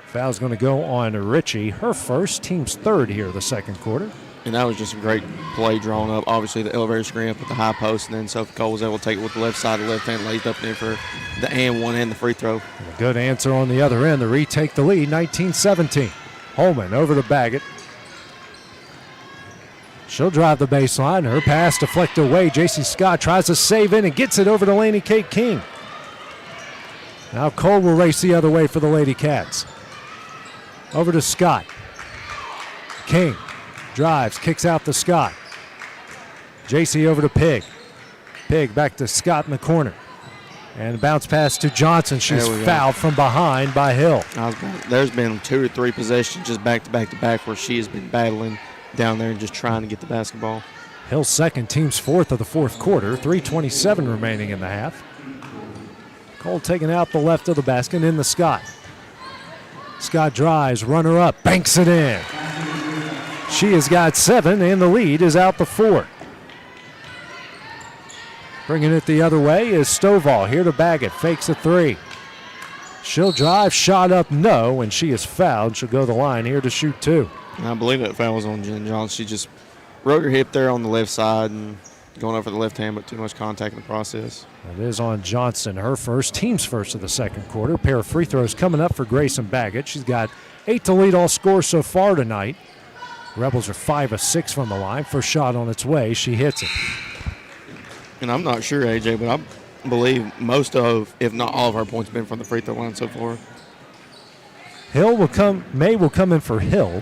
Foul's going to go on Ritchie, her first, team's third here the second quarter. And that was just a great play drawn up. Obviously, the elevator screen up at the high post, and then Sophie Cole was able to take it with the left side of the left hand, laid up there for the and one and the free throw. And a good answer on the other end to retake the lead, 19-17. Holman over to Baggett. She'll drive the baseline. Her pass deflected away. J.C. Scott tries to save in and gets it over to Laney Kate King. Now Cole will race the other way for the Lady Cats. Over to Scott. King drives, kicks out to Scott. J.C. over to Pig. Pig back to Scott in the corner. And a bounce pass to Johnson. She's fouled from behind by Hill. There's been 2 or 3 possessions just back to back to back where she has been battling down there and just trying to get the basketball. Hill's second, team's fourth of the fourth quarter. 3:27 remaining in the half. Cole taking out the left of the basket in the Scott. Scott drives, runner up, banks it in. She has got 7, and the lead is out to 4. Bringing it the other way is Stovall. Here to Baggett, fakes a 3. She'll drive, shot up, no, and she is fouled. She'll go to the line here to shoot 2. And I believe that foul was on Jen Johnson. She just rode her hip there on the left side and going over the left hand, but too much contact in the process. It is on Johnston, her first, team's first of the second quarter. Pair of free throws coming up for Grayson Baggett. She's got 8 to lead all scores so far tonight. Rebels are 5 of 6 from the line. First shot on its way. She hits it. And I'm not sure, AJ, but I believe most of, if not all of our points have been from the free throw line so far. May will come in for Hill.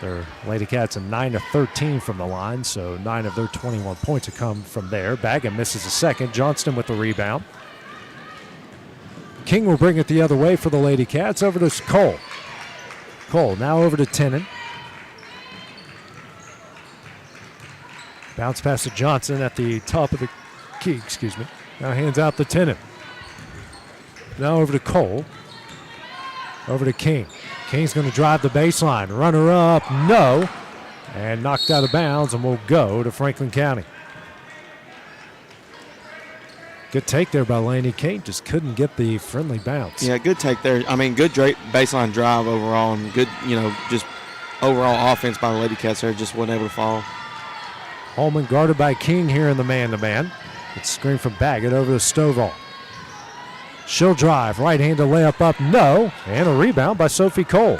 Their Lady Cats are 9 of 13 from the line, so 9 of their 21 points have come from there. Baggett misses a second. Johnston with the rebound. King will bring it the other way for the Lady Cats. Over to Cole. Cole now over to Tennant. Bounce pass to Johnson at the top of the key, Now hands out to Tennant. Now over to Cole. Over to King. King's going to drive the baseline. Runner up, no. And knocked out of bounds and will go to Franklin County. Good take there by Laney Kate. Just couldn't get the friendly bounce. Yeah, good take there. I mean, good baseline drive overall, and good, just overall offense by the Lady Cats there. Just wasn't able to fall. Holman guarded by King here in the man-to-man. It's screen from Baggett over to Stovall. She'll drive, right-handed layup up, no, and a rebound by Sophie Cole.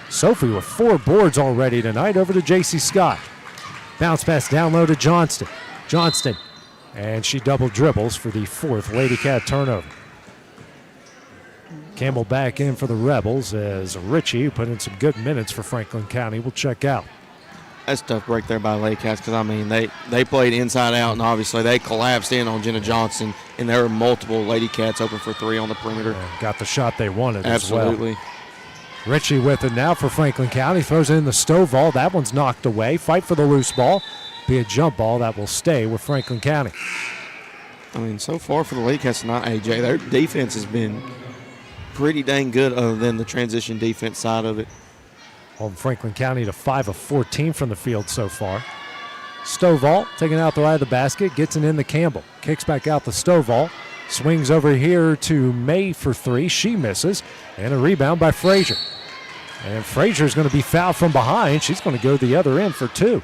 Sophie with 4 boards already tonight. Over to J.C. Scott. Bounce pass down low to Johnston. Johnston, and she double dribbles for the 4th Lady Cat turnover. Campbell back in for the Rebels as Ritchie, who put in some good minutes for Franklin County, will check out. That's a tough break there by Lady Cats because, they played inside out, and obviously they collapsed in on Jenna Johnson, and there were multiple Lady Cats open for 3 on the perimeter. And got the shot they wanted Absolutely. as well. Ritchie with it now for Franklin County. Throws it in the Stovall. That one's knocked away. Fight for the loose ball. Be a jump ball that will stay with Franklin County. So far for the Lady Cats tonight, AJ, their defense has been pretty dang good other than the transition defense side of it. Home Franklin County to 5 of 14 from the field so far. Stovall taking out the right of the basket, gets it in to Campbell. Kicks back out to Stovall. Swings over here to May for 3. She misses. And a rebound by Frazier. And Frazier's going to be fouled from behind. She's going to go the other end for 2.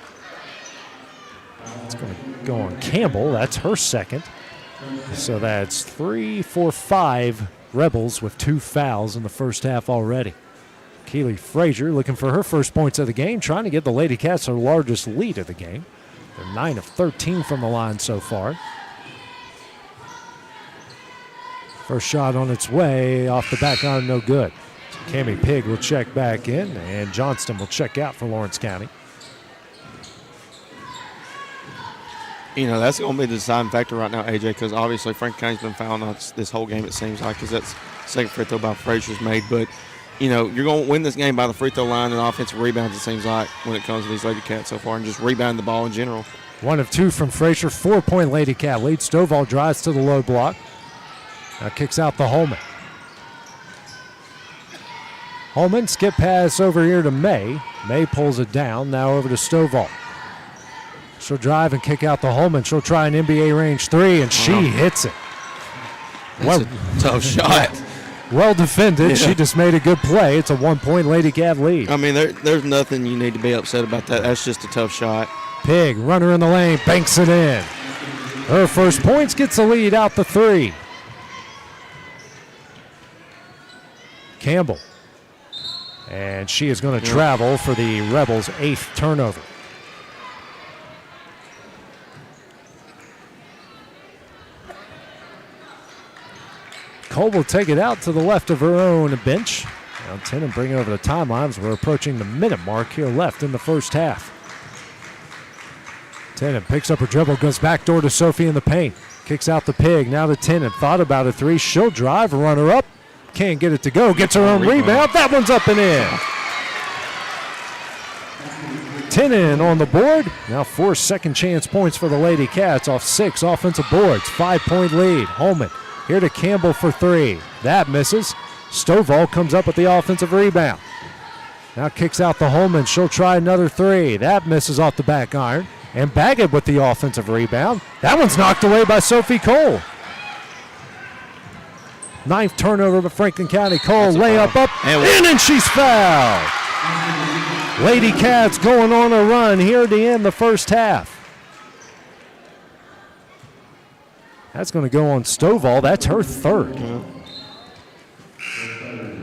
It's going to go on Campbell. That's her second. So that's 3, 4, 5 Rebels with 2 fouls in the first half already. Keely Frazier looking for her first points of the game, trying to give the Lady Cats their largest lead of the game. They're 9 of 13 from the line so far. First shot on its way, off the back iron, no good. Cammie Pigg will check back in, and Johnston will check out for Lawrence County. You know, that's going to be the deciding factor right now, AJ, because obviously Franklin County's been fouling us this whole game, it seems like, because that's the second free throw by Frazier's made. But, you know, you're going to win this game by the free throw line and offensive rebounds, it seems like, when it comes to these Lady Cats so far, and just rebounding the ball in general. 1 of 2 from Frazier, 4-point Lady Cat lead. Stovall drives to the low block. Now kicks out the Holman. Holman, skip pass over here to May. May pulls it down, now over to Stovall. She'll drive and kick out the Holman. She'll try an NBA range 3, and she hits it. That's a tough shot. Well defended. Yeah. She just made a good play. It's a 1-point Lady Cat lead. I mean, there's nothing you need to be upset about that. That's just a tough shot. Pigg, runner in the lane, banks it in. Her first points, gets the lead out the 3. Campbell. And she is going to travel for the Rebels' 8th turnover. Cole will take it out to the left of her own bench. Now Tennant bring it over the timelines. We're approaching the minute mark here left in the first half. Tennant picks up her dribble, goes backdoor to Sophie in the paint. Kicks out the Pig, now to Tennant. Thought about a 3, she'll drive, runner up. Can't get it to go, gets her own rebound. That one's up and in. Tennant on the board. Now 4 second chance points for the Lady Cats off 6 offensive boards. 5-point lead. Holman here to Campbell for 3. That misses. Stovall comes up with the offensive rebound. Now kicks out the Holman. She'll try another 3. That misses off the back iron. And Baggett with the offensive rebound. That one's knocked away by Sophie Cole. 9th turnover for Franklin County. Cole layup up, in, and she's fouled. Lady Cats going on a run here to end the first half. That's going to go on Stovall. That's her 3rd.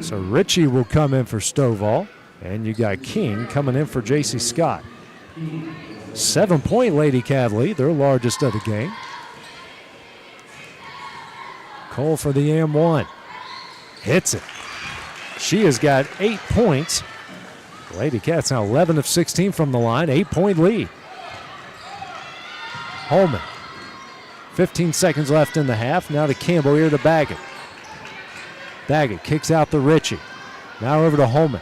So Ritchie will come in for Stovall. And you got King coming in for J.C. Scott. 7-point Lady Cat lead, their largest of the game. Cole for the M1. Hits it. She has got 8 points. Lady Cats now 11 of 16 from the line. 8-point lead. Holman. 15 seconds left in the half. Now to Campbell here to Baggett. Baggett kicks out to Ritchie. Now over to Holman.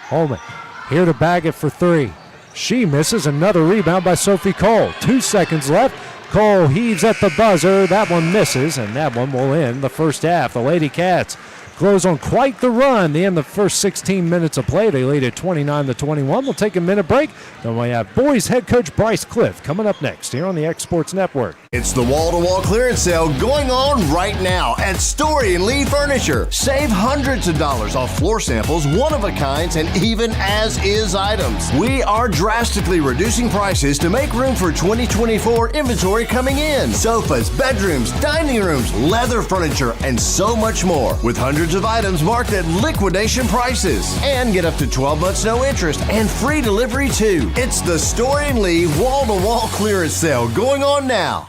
Holman here to Baggett for 3. She misses. Another rebound by Sophie Cole. 2 seconds left. Cole heaves at the buzzer. That one misses, and that one will end the first half. The Lady Cats close on quite the run. They end the first 16 minutes of play. They lead at 29-21. We'll take a minute break. Then we have boys head coach Bryce Cliff coming up next here on the X Sports Network. It's the wall-to-wall clearance sale going on right now at Story & Lee Furniture. Save hundreds of dollars off floor samples, one-of-a-kinds, and even as-is items. We are drastically reducing prices to make room for 2024 inventory coming in. Sofas, bedrooms, dining rooms, leather furniture, and so much more. With hundreds of items marked at liquidation prices. And get up to 12 months no interest and free delivery too. It's the Story & Lee wall-to-wall clearance sale going on now.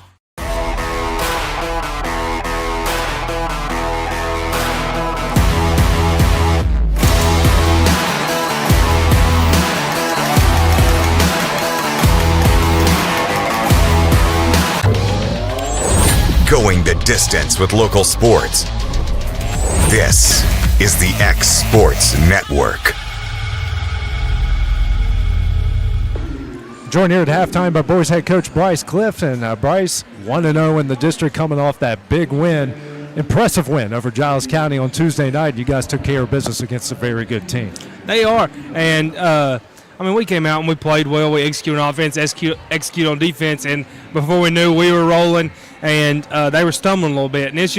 Going the distance with local sports. This is the X Sports Network. Joined here at halftime by boys head coach Bryce Cliff. And Bryce, 1-0 in the district, coming off that big win. Impressive win over Giles County on Tuesday night. You guys took care of business against a very good team. They are. And, we came out and we played well. We executed on offense, execute on defense. And before we knew, we were rolling. And they were stumbling a little bit. And it's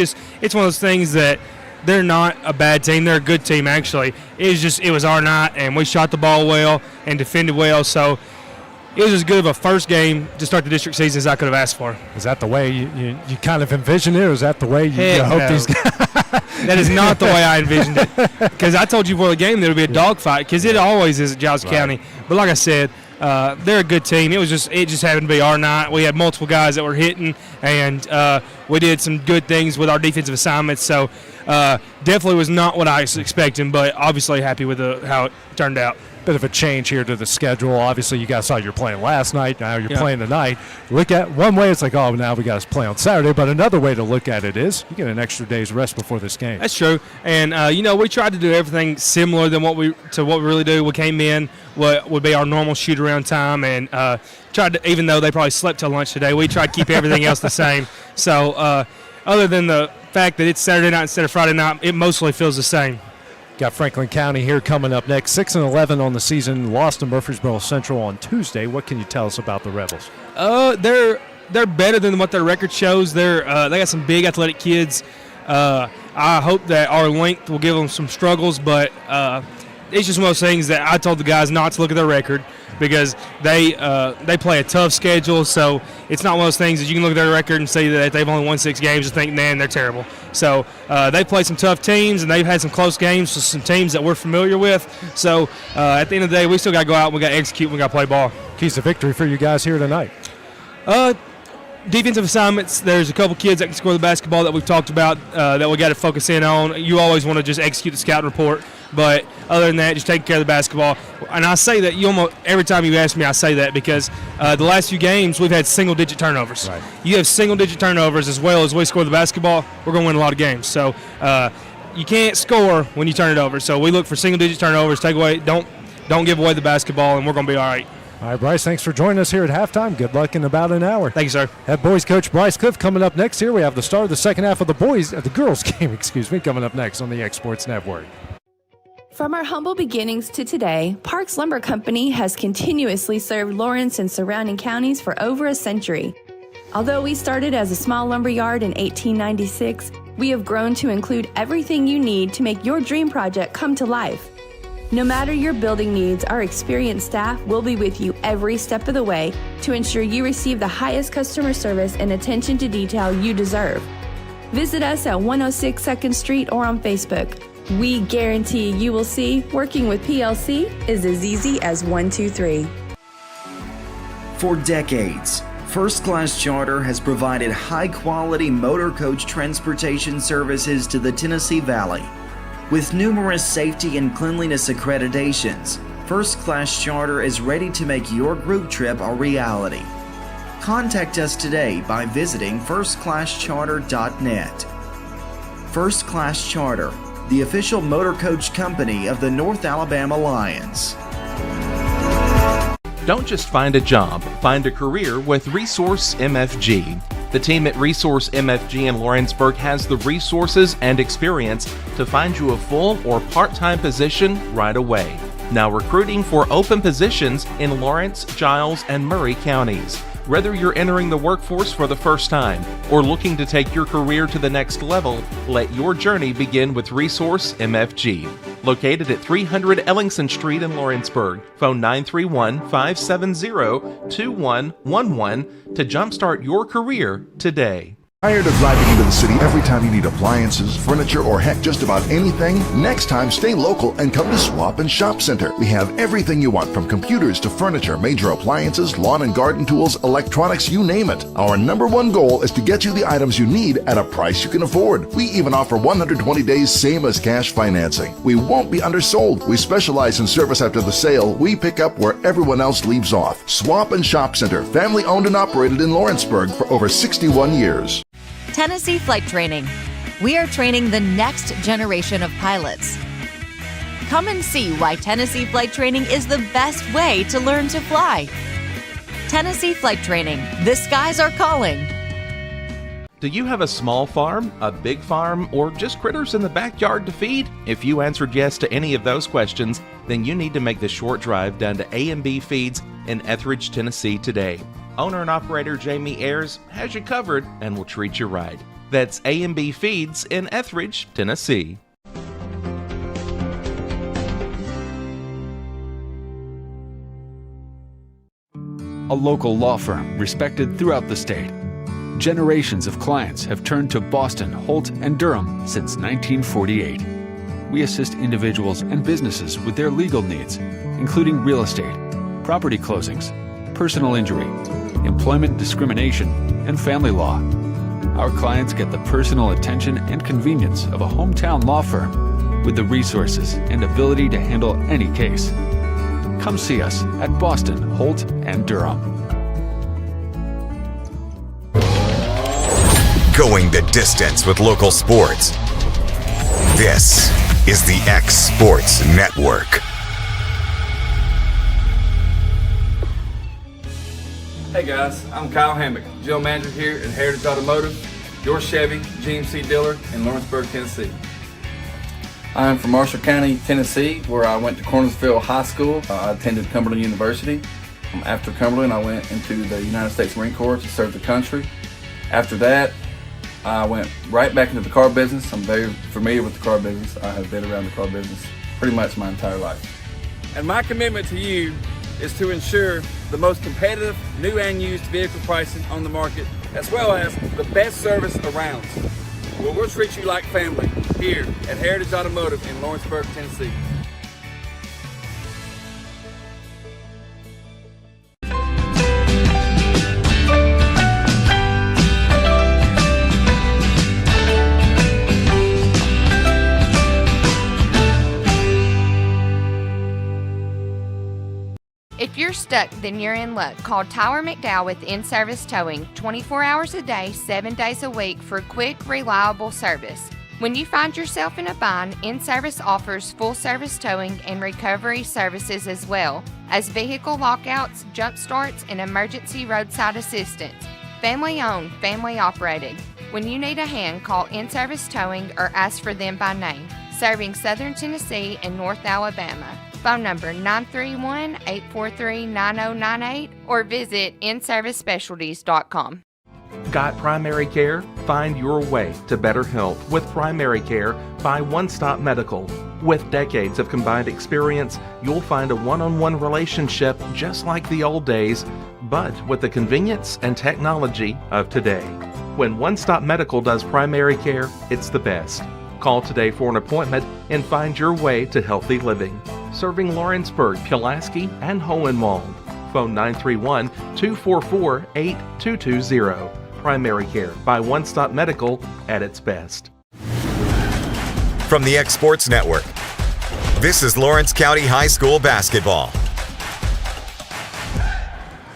one of those things that they're not a bad team. They're a good team, actually. It was our night, and we shot the ball well and defended well. So it was as good of a first game to start the district season as I could have asked for. Is that the way you kind of envisioned it, or is that the way you hope these guys? That is not the way I envisioned it. Because I told you before the game there would be a dogfight, because it always is at Giles County. But like I said, they're a good team. It just happened to be our night. We had multiple guys that were hitting, and we did some good things with our defensive assignments. So definitely was not what I was expecting, but obviously happy with how it turned out. Bit of a change here to the schedule. Obviously, you guys saw you're playing last night. Now you're playing tonight. Look at one way, it's like, oh, now we got to play on Saturday. But another way to look at it is you get an extra day's rest before this game. That's true. And we tried to do everything similar than what we really do. We came in what would be our normal shoot around time, and tried to, even though they probably slept till lunch today, we tried to keep everything else the same. So other than the fact that it's Saturday night instead of Friday night, it mostly feels the same. Got Franklin County here coming up next. 6-11 on the season. Lost to Murfreesboro Central on Tuesday. What can you tell us about the Rebels? They're better than what their record shows. They got some big athletic kids. I hope that our length will give them some struggles, but it's just one of those things that I told the guys not to look at their record, because they play a tough schedule. So it's not one of those things that you can look at their record and see that they've only won 6 games and think, man, they're terrible. So they play some tough teams, and they've had some close games with some teams that we're familiar with. So at the end of the day, we still got to go out and we got to execute and we got to play ball. Keys to victory for you guys here tonight? Defensive assignments. There's a couple kids that can score the basketball that we've talked about that we got to focus in on. You always want to just execute the scouting report, but other than that, just take care of the basketball. And I say that every time you ask me, I say that because the last few games we've had single-digit turnovers. Right. You have single-digit turnovers as well as we score the basketball, we're going to win a lot of games. So you can't score when you turn it over. So we look for single-digit turnovers. Take away, don't give away the basketball, and we're going to be all right. All right, Bryce, thanks for joining us here at halftime. Good luck in about an hour. Thank you, sir. Head boys coach Bryce Cliff coming up next here. We have the start of the second half of the girls game, coming up next on the X Sports Network. From our humble beginnings to today, Parks Lumber Company has continuously served Lawrence and surrounding counties for over a century. Although we started as a small lumber yard in 1896, we have grown to include everything you need to make your dream project come to life. No matter your building needs, our experienced staff will be with you every step of the way to ensure you receive the highest customer service and attention to detail you deserve. Visit us at 106 2nd Street or on Facebook. We guarantee you will see working with PLC is as easy as 1, 2, 3. For decades, First Class Charter has provided high-quality motor coach transportation services to the Tennessee Valley. With numerous safety and cleanliness accreditations, First Class Charter is ready to make your group trip a reality. Contact us today by visiting firstclasscharter.net. First Class Charter, the official motor coach company of the North Alabama Lions. Don't just find a job, find a career with Resource MFG. The team at Resource MFG in Lawrenceburg has the resources and experience to find you a full or part-time position right away. Now recruiting for open positions in Lawrence, Giles, and Murray counties. Whether you're entering the workforce for the first time or looking to take your career to the next level, let your journey begin with Resource MFG. Located at 300 Ellingson Street in Lawrenceburg. Phone 931-570-2111 to jumpstart your career today. Tired of driving into the city every time you need appliances, furniture, or heck, just about anything? Next time, stay local and come to Swap and Shop Center. We have everything you want, from computers to furniture, major appliances, lawn and garden tools, electronics, you name it. Our #1 goal is to get you the items you need at a price you can afford. We even offer 120 days same as cash financing. We won't be undersold. We specialize in service after the sale. We pick up where everyone else leaves off. Swap and Shop Center, family owned and operated in Lawrenceburg for over 61 years. Tennessee Flight Training. We are training the next generation of pilots. Come and see why Tennessee Flight Training is the best way to learn to fly. Tennessee Flight Training. The skies are calling. Do you have a small farm, a big farm, or just critters in the backyard to feed? If you answered yes to any of those questions, then you need to make the short drive down to A&B Feeds in Etheridge, Tennessee today. Owner and operator Jamie Ayers has you covered and will treat you right. That's A&B Feeds in Etheridge, Tennessee. a local law firm respected throughout the state. Generations of clients have turned to Boston, Holt, and Durham since 1948. We assist individuals and businesses with their legal needs, including real estate, property closings, personal injury, employment discrimination, and family law. Our clients get the personal attention and convenience of a hometown law firm with the resources and ability to handle any case. Come see us at Boston, Holt, and Durham. Going the distance with local sports. This is the X Sports Network. Hey guys, I'm Kyle Hammock, General Manager here at Heritage Automotive, your Chevy GMC dealer in Lawrenceburg, Tennessee. I'm from Marshall County, Tennessee, where I went to Cornersville High School. I attended Cumberland University. After Cumberland, I went into the United States Marine Corps to serve the country. After that, I went right back into the car business. I'm very familiar with the car business. I have been around the car business pretty much my entire life. And my commitment to you is to ensure the most competitive new and used vehicle pricing on the market, as well as the best service around. Well, we'll treat you like family here at Heritage Automotive in Lawrenceburg, Tennessee. If you're stuck, then you're in luck. Call Tyler McDowell with In-Service Towing, 24 hours a day, 7 days a week for quick, reliable service. When you find yourself in a bind, In-Service offers full-service towing and recovery services as well as vehicle lockouts, jump starts, and emergency roadside assistance. Family-owned, family-operated. When you need a hand, call In-Service Towing or ask for them by name. Serving Southern Tennessee and North Alabama. Phone number 931-843-9098 or visit inservicespecialties.com. Got primary care? Find your way to better health with primary care by One Stop Medical. With decades of combined experience, you'll find a one-on-one relationship just like the old days, but with the convenience and technology of today. When One Stop Medical does primary care, it's the best. Call today for an appointment and find your way to healthy living. Serving Lawrenceburg, Pulaski, and Hohenwald. Phone 931-244-8220. Primary care by One Stop Medical at its best. From the X Sports Network, this is Lawrence County High School basketball.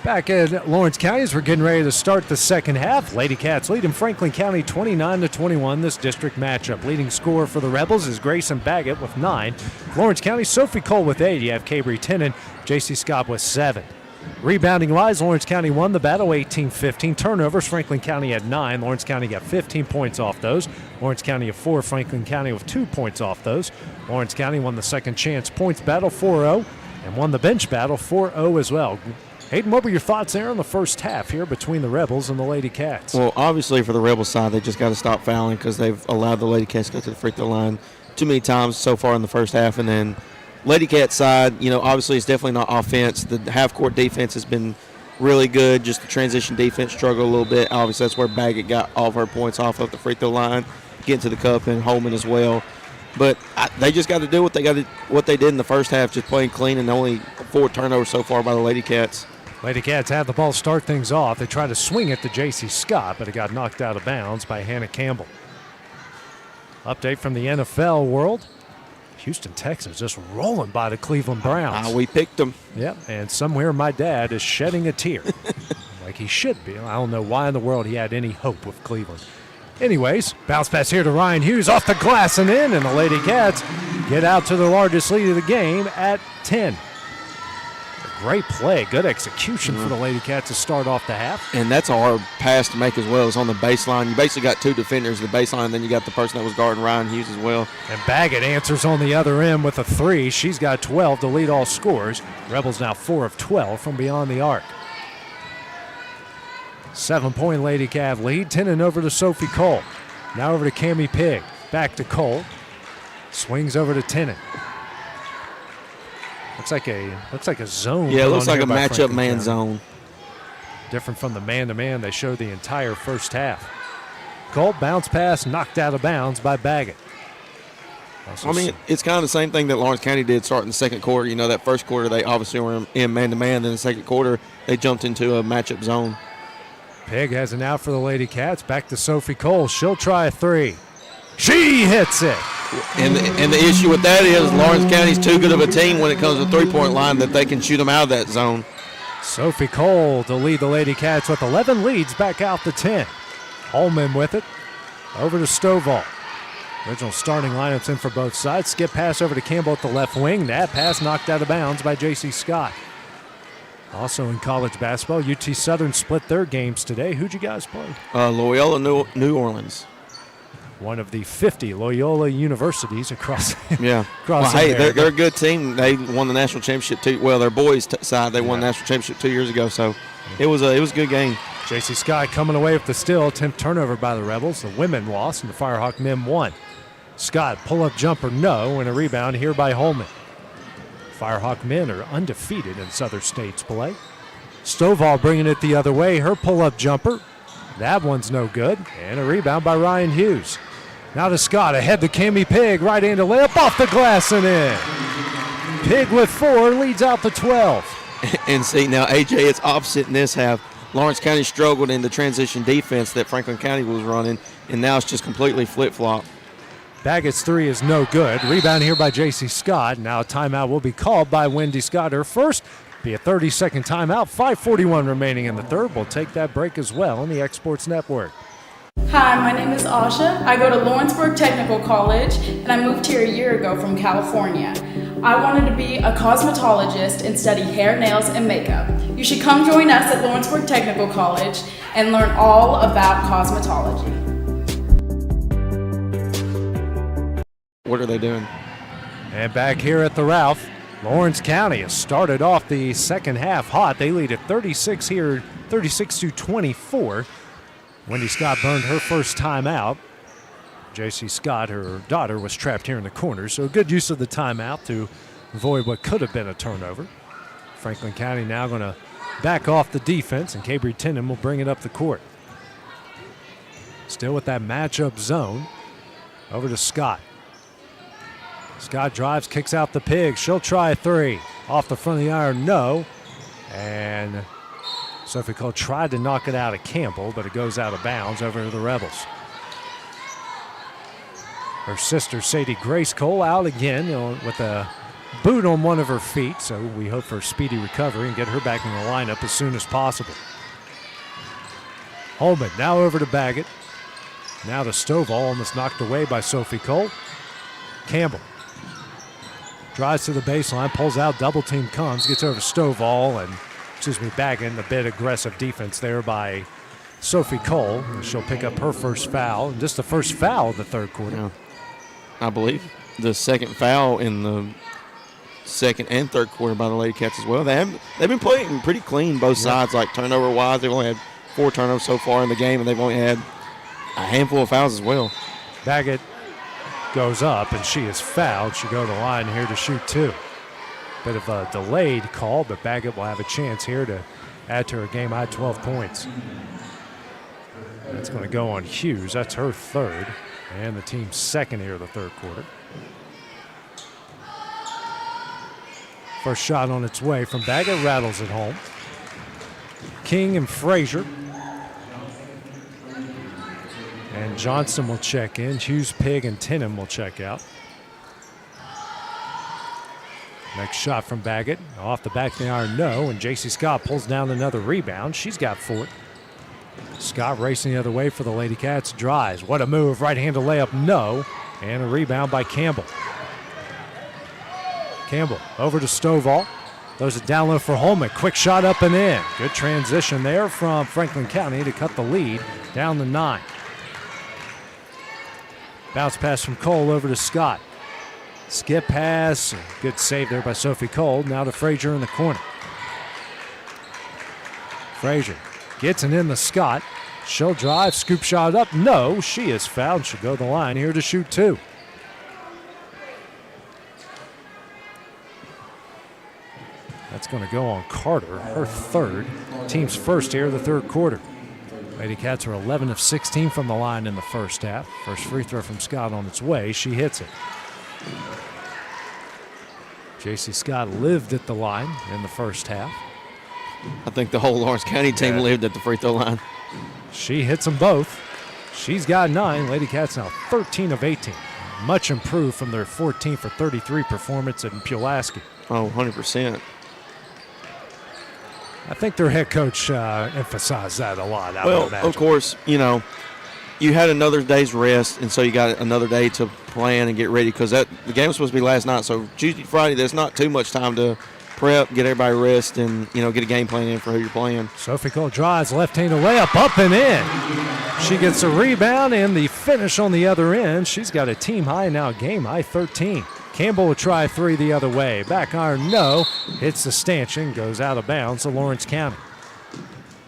Back at Lawrence County as we're getting ready to start the second half. Lady Cats lead in Franklin County 29-21 this district matchup. Leading scorer for the Rebels is Grayson Baggett with 9. Lawrence County, Sophie Cole with 8. You have Cabry Tennant, J.C. Scott with 7. Rebounding-wise, Lawrence County won the battle 18-15. Turnovers, Franklin County had 9. Lawrence County got 15 points off those. Lawrence County of 4. Franklin County with 2 points off those. Lawrence County won the second chance points battle 4-0 and won the bench battle 4-0 as well. Hayden, what were your thoughts there on the first half here between the Rebels and the Lady Cats? Well, obviously for the Rebels side, they just got to stop fouling because they've allowed the Lady Cats to go to the free throw line too many times so far in the first half. And then Lady Cats side, you know, obviously it's definitely not offense. The half-court defense has been really good. Just the transition defense struggled a little bit. Obviously that's where Baggett got all of her points off of the free throw line, getting to the cup, and Holman as well. But they just got to do what they did in the first half, just playing clean, and only 4 turnovers so far by the Lady Cats. Lady Cats had the ball start things off. They tried to swing it to J.C. Scott, but it got knocked out of bounds by Hannah Campbell. Update from the NFL world. Houston Texans just rolling by the Cleveland Browns. We picked them. Yep, and somewhere my dad is shedding a tear. Like he should be. I don't know why in the world he had any hope with Cleveland. Anyways, bounce pass here to Ryan Hughes off the glass and in, and the Lady Cats get out to the largest lead of the game at 10. Great play, good execution for the Lady Cats to start off the half. And that's a hard pass to make as well. It's on the baseline. You basically got 2 defenders at the baseline, then you got the person that was guarding Ryan Hughes as well. And Baggett answers on the other end with a 3. She's got 12 to lead all scorers. Rebels now 4 of 12 from beyond the arc. 7-point Lady Cat lead. Tennant over to Sophie Cole. Now over to Cammie Pigg. Back to Cole. Swings over to Tennant. Looks like a zone. Yeah, it looks like a matchup man zone. Different from the man-to-man they showed the entire first half. Colt bounce pass knocked out of bounds by Baggett. I mean, it's kind of the same thing that Lawrence County did starting the second quarter. You know, that first quarter they obviously were in man-to-man. Then the second quarter they jumped into a matchup zone. Pig has an out for the Lady Cats. Back to Sophie Cole. She'll try a three. She hits it. And the issue with that is Lawrence County's too good of a team when it comes to three-point line that they can shoot them out of that zone. Sophie Cole to lead the Lady Cats with 11 leads back out to 10. Holman with it. Over to Stovall. Original starting lineups in for both sides. Skip pass over to Campbell at the left wing. That pass knocked out of bounds by J.C. Scott. Also in college basketball, UT Southern split their games today. Who'd you guys play? Loyola New Orleans. One of the 50 Loyola universities across. Well, hey, they're a good team. They won the national championship well, their boys' side, they won the national championship 2 years ago. So it was a good game. J.C. Scott coming away with the steal. 10th turnover by the Rebels. The women lost and the Firehawk men won. Scott, pull-up jumper, no, and a rebound here by Holman. Firehawk men are undefeated in Southern States play. Stovall bringing it the other way. Her pull-up jumper, that one's no good, and a rebound by Ryan Hughes. Now to Scott, ahead to Cammie Pig, right-handed layup off the glass and in. Pig with 4 leads out to 12. And see, now, AJ, it's opposite in this half. Lawrence County struggled in the transition defense that Franklin County was running, and now it's just completely flip-flop. Baggett's 3 is no good. Rebound here by J.C. Scott. Now a timeout will be called by Wendy Scott. Her first be a 30-second timeout. 5:41 remaining in the third. We'll take that break as well on the Exports Network. Hi, my name is Asha. I go to Lawrenceburg Technical College, and I moved here a year ago from California. I wanted to be a cosmetologist and study hair, nails, and makeup. You should come join us at Lawrenceburg Technical College and learn all about cosmetology. What are they doing? And back here at the Ralph, Lawrence County has started off the second half hot. They lead at 36 here, 36-24. Wendy Scott burned her first timeout. J.C. Scott, her daughter, was trapped here in the corner, so good use of the timeout to avoid what could have been a turnover. Franklin County now going to back off the defense, and Cabry Tindon will bring it up the court. Still with that matchup zone. Over to Scott. Scott drives, kicks out the Pig. She'll try a 3. Off the front of the iron, no. And Sophie Cole tried to knock it out of Campbell, but it goes out of bounds over to the Rebels. Her sister, Sadie Grace Cole, out again with a boot on one of her feet, so we hope for a speedy recovery and get her back in the lineup as soon as possible. Holman now over to Baggett. Now to Stovall, almost knocked away by Sophie Cole. Campbell drives to the baseline, pulls out, double team comes, gets over to Stovall, and Baggett. A bit aggressive defense there by Sophie Cole. She'll pick up her first foul, and just the first foul of the third quarter. Yeah. I believe the second foul in the second and third quarter by the Lady Cats as well. They've been playing pretty clean both sides, like turnover-wise. They've only had 4 turnovers so far in the game, and they've only had a handful of fouls as well. Baggett goes up, and she is fouled. She'll go to the line here to shoot 2. Bit of a delayed call, but Baggett will have a chance here to add to her game-high 12 points. That's going to go on Hughes. That's her third, and the team's second here of the third quarter. First shot on its way from Baggett, rattles it home. King and Frazier. And Johnson will check in. Hughes, Pig, and Tennum will check out. Next shot from Baggett. Off the back of the iron, no. And J.C. Scott pulls down another rebound. She's got 4. Scott racing the other way for the Lady Cats. Drives. What a move. Right-handed layup, no. And a rebound by Campbell. Campbell over to Stovall. Throws it down low for Holman. Quick shot up and in. Good transition there from Franklin County to cut the lead down to 9. Bounce pass from Cole over to Scott. Skip pass. Good save there by Sophie Cole. Now to Frazier in the corner. Frazier gets it in the Scott. She'll drive. Scoop shot up. No, she is fouled. She'll go to the line here to shoot 2. That's going to go on Carter, her third. Team's first here of the third quarter. Lady Cats are 11 of 16 from the line in the first half. First free throw from Scott on its way. She hits it. J.C. Scott lived at the line in the first half. I think the whole Lawrence County team lived at the free throw line. She hits them both. She's got 9. Lady Cats now 13 of 18. Much improved from their 14 for 33 performance in Pulaski. Oh, 100%. I think their head coach emphasized that a lot. Well, of course, you know, you had another day's rest, and so you got another day to plan and get ready because the game was supposed to be last night. So Tuesday, Friday, there's not too much time to prep, get everybody rest, and, you know, get a game plan in for who you're playing. Sophie Cole drives, left-handed layup, up and in. She gets a rebound and the finish on the other end. She's got a team high now, game high 13. Campbell will try 3 the other way. Back iron, no. Hits the stanchion, goes out of bounds to Lawrence County.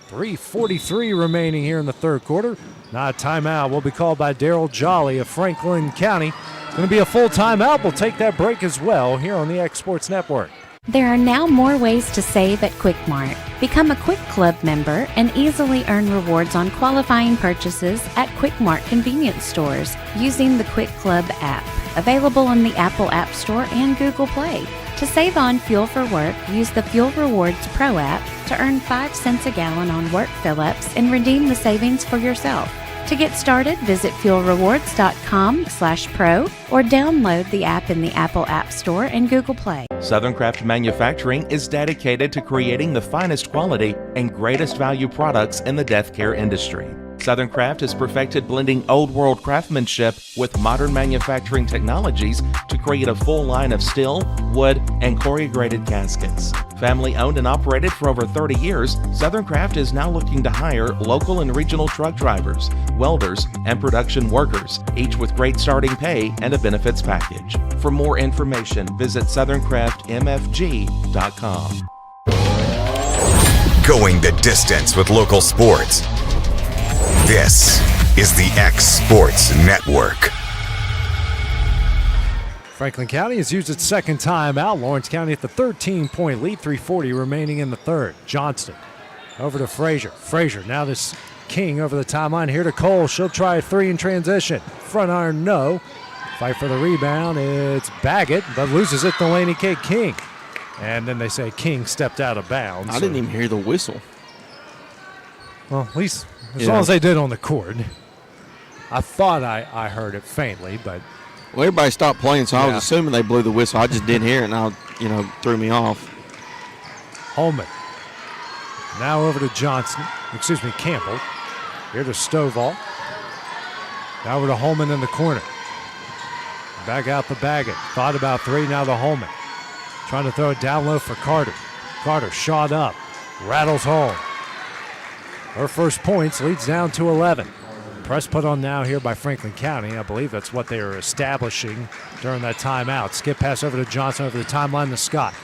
3:43 remaining here in the third quarter. Now a timeout will be called by Daryl Jolly of Franklin County. It's going to be a full timeout. We'll take that break as well here on the X Sports Network. There are now more ways to save at Quick Mart. Become a Quick Club member and easily earn rewards on qualifying purchases at Quick Mart convenience stores using the Quick Club app, available on the Apple App Store and Google Play. To save on fuel for work, use the Fuel Rewards Pro app to earn 5 cents a gallon on work fill-ups and redeem the savings for yourself. To get started, visit fuelrewards.com/pro or download the app in the Apple App Store and Google Play. Southern Craft Manufacturing is dedicated to creating the finest quality and greatest value products in the death care industry. Southern Craft has perfected blending old world craftsmanship with modern manufacturing technologies to create a full line of steel, wood, and corrugated caskets. Family owned and operated for over 30 years, Southern Craft is now looking to hire local and regional truck drivers, welders, and production workers, each with great starting pay and a benefits package. For more information, visit SouthernCraftMFG.com. Going the distance with local sports. This is the X Sports Network. Franklin County has used its second timeout. Lawrence County at the 13-point lead, 3:40 remaining in the third. Johnston over to Frazier. Frazier, now this King over the timeline. Here to Cole. She'll try a 3 in transition. Front iron, no. Fight for the rebound. It's Baggett, but loses it to Laney K. King. And then they say King stepped out of bounds. I didn't even hear the whistle. Well, at least as long as they did on the court. I thought I heard it faintly, but... Well, everybody stopped playing, so I was assuming they blew the whistle. I just didn't hear it, and threw me off. Holman. Now over to Campbell. Here to Stovall. Now over to Holman in the corner. Back out the Baggett. Thought about 3, now to Holman. Trying to throw it down low for Carter. Carter shot up. Rattles home. Her first points leads down to 11. Press put on now here by Franklin County. I believe that's what they were establishing during that timeout. Skip pass over to Johnson over the timeline to Scott.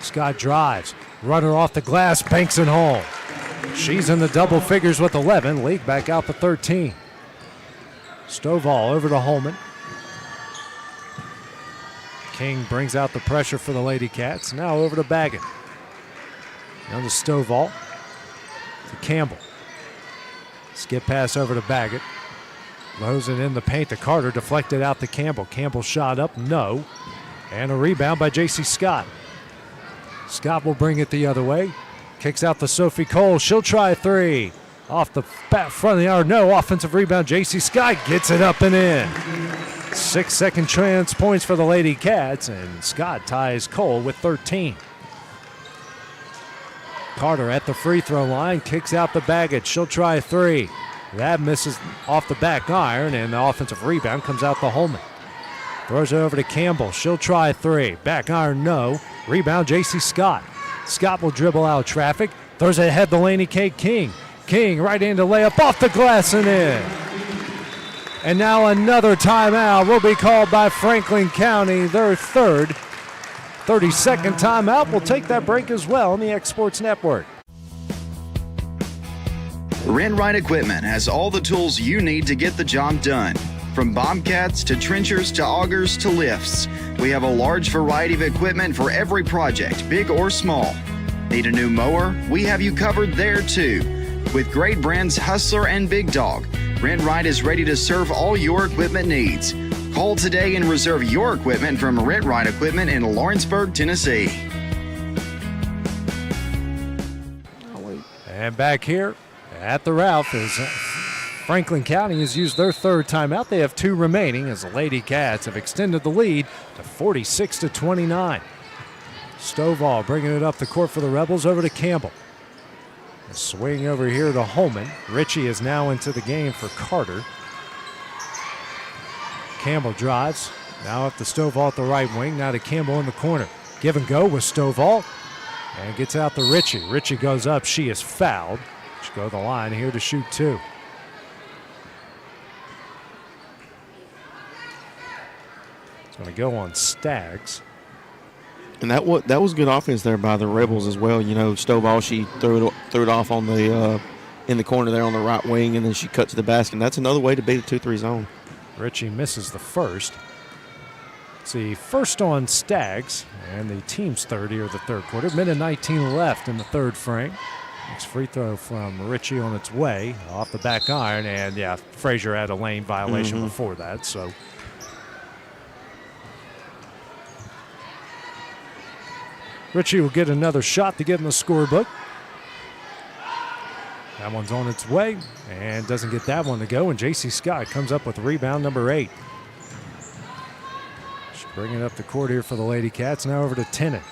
Scott drives. Runner off the glass, banks it home. She's in the double figures with 11. League back out to 13. Stovall over to Holman. King brings out the pressure for the Lady Cats. Now over to Baggett. Now to Stovall. To Campbell. Skip pass over to Baggett. Lozen in the paint to Carter. Deflected out to Campbell. Campbell shot up. No. And a rebound by J.C. Scott. Scott will bring it the other way. Kicks out to Sophie Cole. She'll try 3. Off the front of the arc. No. Offensive rebound. J.C. Scott gets it up and in. 6-second chance points for the Lady Cats. And Scott ties Cole with 13. Carter at the free throw line, kicks out the Baggett. She'll try 3. That misses off the back iron, and the offensive rebound comes out to Holman. Throws it over to Campbell. She'll try 3. Back iron, no. Rebound, J.C. Scott. Scott will dribble out traffic. Throws it ahead to Laney K. King. King right into layup off the glass and in. And now another timeout will be called by Franklin County, their third. 30-second timeout. We'll take that break as well on the X Sports Network. Rent Right Equipment has all the tools you need to get the job done. From bobcats to trenchers to augers to lifts, we have a large variety of equipment for every project, big or small. Need a new mower? We have you covered there too. With great brands Hustler and Big Dog, RentRite is ready to serve all your equipment needs. Call today and reserve your equipment from RentRite Equipment in Lawrenceburg, Tennessee. And back here at the Ralph is Franklin County has used their third timeout. They have 2 remaining as the Lady Cats have extended the lead to 46-29. Stovall bringing it up the court for the Rebels over to Campbell. A swing over here to Holman. Ritchie is now into the game for Carter. Campbell drives. Now up to Stovall at the right wing. Now to Campbell in the corner. Give and go with Stovall. And gets out to Ritchie. Ritchie goes up. She is fouled. She'll go to the line here to shoot 2. It's going to go on Staggs. And that was good offense there by the Rebels as well. You know, Stovall, she threw it off on the in the corner there on the right wing, and then she cut to the basket. And that's another way to beat a 2-3 zone. Ritchie misses the first. It's the first on Staggs, and the team's third here of the third quarter. Minute 19 left in the third frame. Next free throw from Ritchie on its way off the back iron, and yeah, Frazier had a lane violation before that, so. Ritchie will get another shot to get in the scorebook. That one's on its way and doesn't get that one to go. And J.C. Scott comes up with rebound number 8. She's bringing up the court here for the Lady Cats. Now over to Tennant.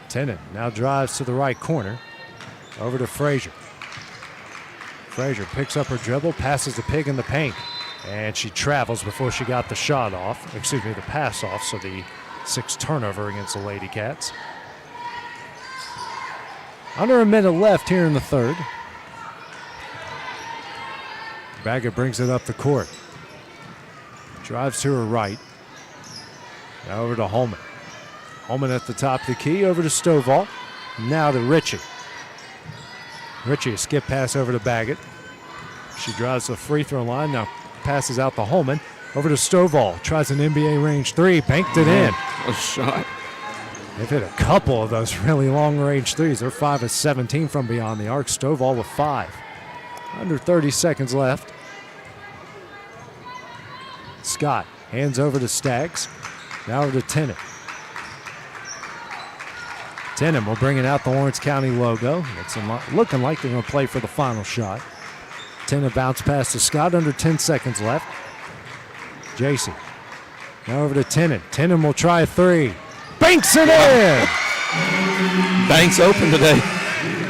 Tennant now drives to the right corner. Over to Frazier. Frazier picks up her dribble, passes the pig in the paint. And she travels before she got the shot off. Excuse me, the pass off. So the 6th turnover against the Lady Cats. Under a minute left here in the third. Baggett brings it up the court. Drives to her right. Now over to Holman. Holman at the top of the key. Over to Stovall. Now to Ritchie. Ritchie, a skip pass over to Baggett. She drives to the free throw line. Now passes out to Holman. Over to Stovall. Tries an NBA range 3. Banked it in. A shot. They've hit a couple of those really long range threes. They're 5 of 17 from beyond the arc. Stovall with 5. Under 30 seconds left. Scott hands over to Staggs. Now over to Tennant. Tennant will bring it out the Lawrence County logo. It's looking like they're going to play for the final shot. Tennant bounce pass to Scott. Under 10 seconds left. JC. Now over to Tennant. Tennant will try a 3. Banks it in! Banks open today.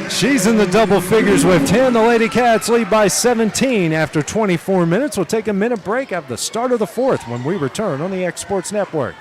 She's in the double figures with 10. The Lady Cats lead by 17 after 24 minutes. We'll take a minute break at the start of the fourth when we return on the X Sports Network.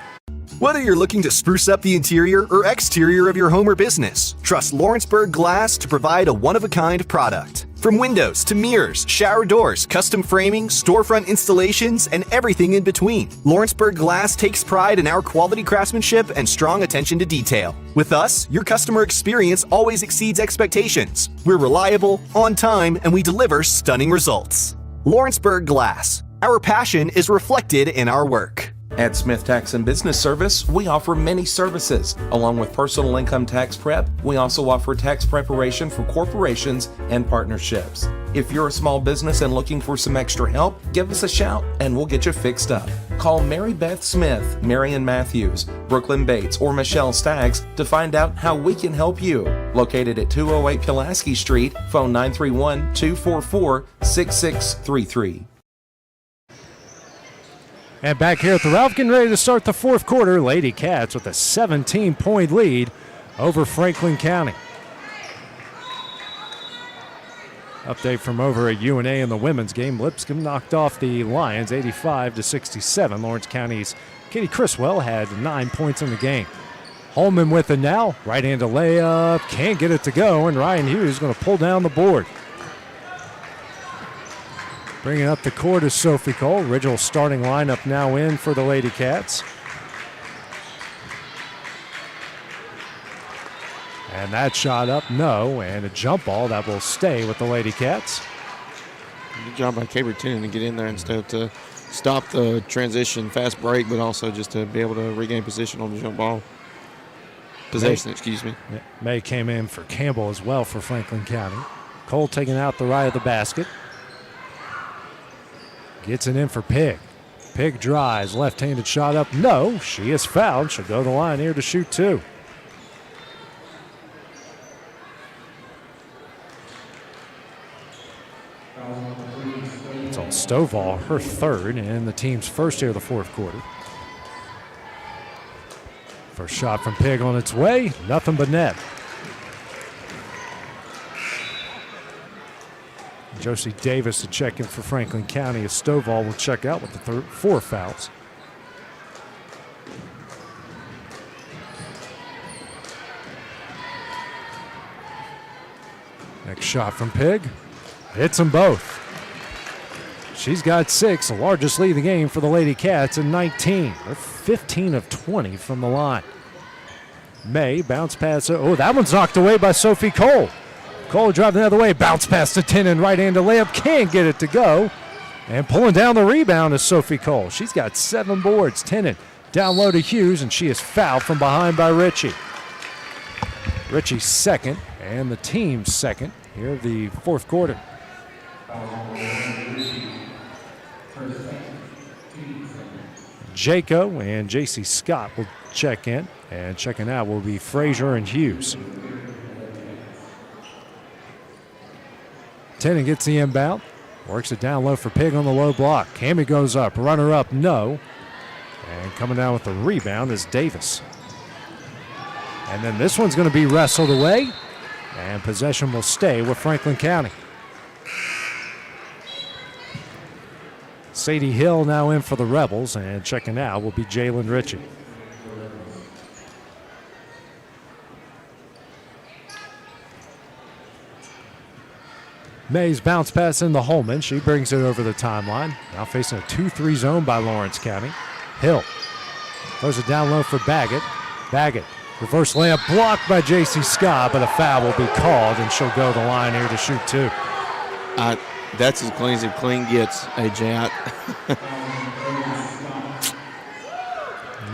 Whether you're looking to spruce up the interior or exterior of your home or business, trust Lawrenceburg Glass to provide a one-of-a-kind product. From windows to mirrors, shower doors, custom framing, storefront installations, and everything in between, Lawrenceburg Glass takes pride in our quality craftsmanship and strong attention to detail. With us, your customer experience always exceeds expectations. We're reliable, on time, and we deliver stunning results. Lawrenceburg Glass. Our passion is reflected in our work. At Smith Tax and Business Service, we offer many services. Along with personal income tax prep, we also offer tax preparation for corporations and partnerships. If you're a small business and looking for some extra help, give us a shout and we'll get you fixed up. Call Mary Beth Smith, Marion Matthews, Brooklyn Bates, or Michelle Staggs to find out how we can help you. Located at 208 Pulaski Street, phone 931-244-6633. And back here at the Ralph, getting ready to start the fourth quarter. Lady Cats with a 17-point lead over Franklin County. Update from over at UNA in the women's game. Lipscomb knocked off the Lions 85-67. Lawrence County's Katie Criswell had 9 points in the game. Holman with it now. Right-handed layup. Can't get it to go, and Ryan Hughes is going to pull down the board. Bringing up the court is Sophie Cole. Original starting lineup now in for the Lady Cats. And that shot up, no. And a jump ball that will stay with the Lady Cats. Good job by Caber Tennant to get in there instead of to stop the transition fast break, but also just to be able to regain position on the jump ball. Possession, excuse me. Yeah, May came in for Campbell as well for Franklin County. Cole taking out the right of the basket. Gets it in for Pig. Pig drives, left-handed shot up. No, she is fouled. She'll go to the line here to shoot 2. It's on Stovall, her third, and the team's first here of the fourth quarter. First shot from Pig on its way, nothing but net. Josie Davis to check in for Franklin County as Stovall will check out with the 4 fouls. Next shot from Pig. Hits them both. She's got 6, the largest lead of the game for the Lady Cats in 19. They're 15 of 20 from the line. May bounce pass. Oh, that one's knocked away by Sophie Cole. Cole driving the other way, bounce pass to Tennant, right-handed layup, can't get it to go. And pulling down the rebound is Sophie Cole. She's got 7 boards. Tennant down low to Hughes, and she is fouled from behind by Ritchie. Ritchie's second, and the team's second here of the fourth quarter. Jaco and J.C. Scott will check in, and checking out will be Frazier and Hughes. Tennant gets the inbound, works it down low for Pig on the low block. Cammy goes up, runner up, no. And coming down with the rebound is Davis. And then this one's going to be wrestled away, and possession will stay with Franklin County. Sadie Hill now in for the Rebels, and checking out will be Jalen Ritchie. May's bounce pass into Holman. She brings it over the timeline. Now facing a 2-3 zone by Lawrence County. Hill throws it down low for Baggett. Baggett, reverse layup blocked by J.C. Scott, but a foul will be called, and she'll go to the line here to shoot 2. That's as clean as it clean gets, AJ.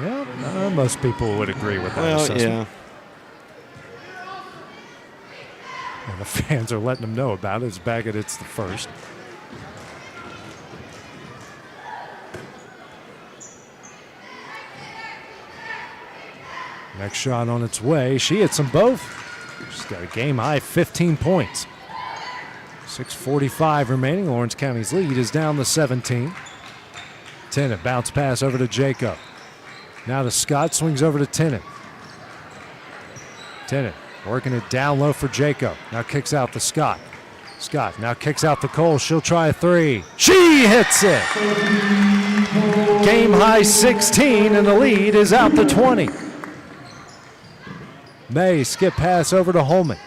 Yeah, most people would agree with that assessment. Yeah. And the fans are letting them know about it as Baggett hits the first. Next shot on its way. She hits them both. She's got a game-high 15 points. 6:45 remaining. Lawrence County's lead is down to 17. Tennant bounce pass over to Jacob. Now to Scott, swings over to Tennant. Tennant working it down low for Jacob. Now kicks out to Scott. Scott now kicks out to Cole. She'll try a 3. She hits it. Game high 16, and the lead is out to 20. May skip pass over to Holman.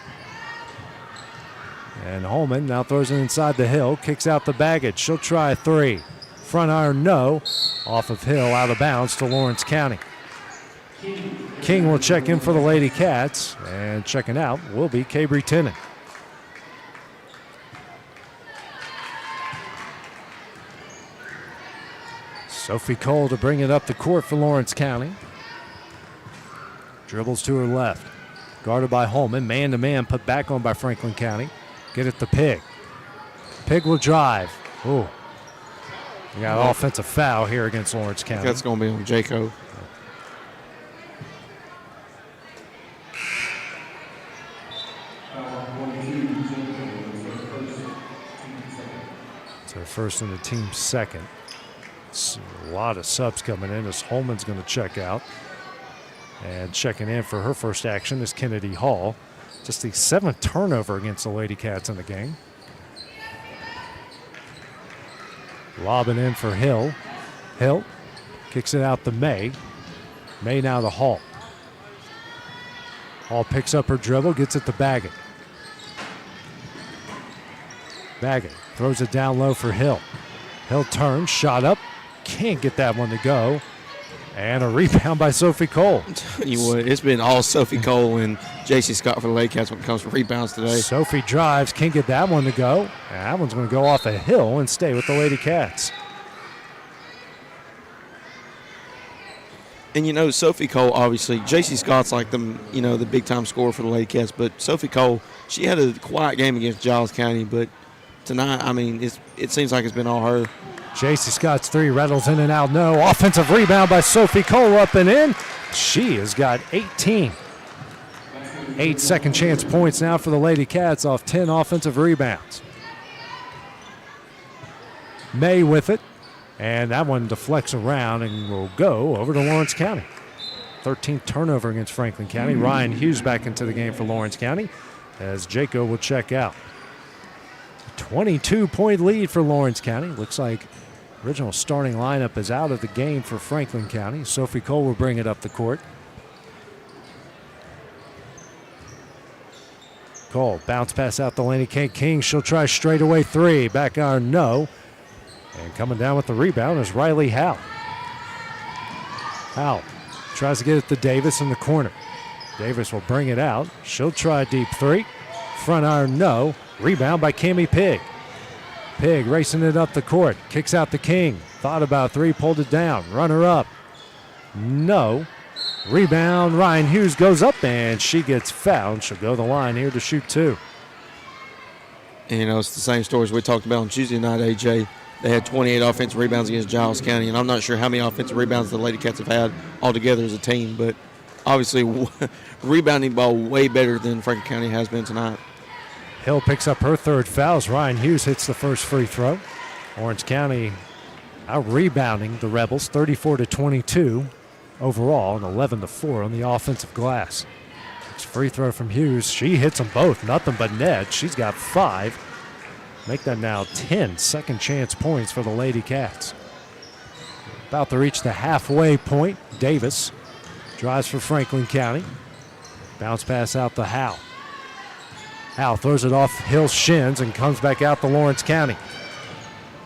And Holman now throws it inside the Hill, kicks out the Baggett. She'll try a 3. Front iron, no. Off of Hill, out of bounds to Lawrence County. King will check in for the Lady Cats, and checking out will be Cabry Tennant. Sophie Cole to bring it up the court for Lawrence County. Dribbles to her left. Guarded by Holman, man-to-man, put back on by Franklin County. Get it to Pig. Pig will drive. Ooh. We got an offensive foul here against Lawrence County. That's going to be on Jaco. It's her first and the team's second. It's a lot of subs coming in as Holman's going to check out. And checking in for her first action is Kennedy Hall. Just the 7th turnover against the Lady Cats in the game. Lobbing in for Hill. Hill kicks it out to May. May now to Hall. Hall picks up her dribble, gets it to Baggett. Baggett throws it down low for Hill. Hill turns, shot up. Can't get that one to go. And a rebound by Sophie Cole. It's been all Sophie Cole, and J.C. Scott for the Lady Cats when it comes to rebounds today. Sophie drives, can't get that one to go. And that one's going to go off the hill and stay with the Lady Cats. And, Sophie Cole, obviously, J.C. Scott's like the big-time scorer for the Lady Cats. But Sophie Cole, she had a quiet game against Giles County. But tonight, it seems like it's been all her. J.C. Scott's three rattles in and out. No. Offensive rebound by Sophie Cole up and in. She has got 18. 8 second chance points now for the Lady Cats off 10 offensive rebounds. May with it. And that one deflects around and will go over to Lawrence County. 13th turnover against Franklin County. Ryan Hughes back into the game for Lawrence County as Jaco will check out. 22-point lead for Lawrence County. Looks like original starting lineup is out of the game for Franklin County. Sophie Cole will bring it up the court. Cole, bounce pass out to Laney King. She'll try straightaway three. Back iron, no. And coming down with the rebound is Riley Howe. Howe tries to get it to Davis in the corner. Davis will bring it out. She'll try deep three. Front iron, no. Rebound by Cammie Pig. Pig racing it up the court. Kicks out to King. Thought about three, pulled it down. Runner up. No. Rebound, Ryan Hughes goes up and she gets fouled. She'll go to the line here to shoot two. And, it's the same stories we talked about on Tuesday night, AJ. They had 28 offensive rebounds against Giles County, and I'm not sure how many offensive rebounds the Lady Cats have had altogether as a team, but obviously rebounding ball way better than Franklin County has been tonight. Hill picks up her third foul as Ryan Hughes hits the first free throw. Orange County out rebounding the Rebels 34-22 overall and 11-4 on the offensive glass. It's free throw from Hughes. She hits them both, nothing but net. She's got 5. Make that now 10 second chance points for the Lady Cats. About to reach the halfway point. Davis drives for Franklin County. Bounce pass out to Howe. Howe throws it off Hill's shins and comes back out to Lawrence County.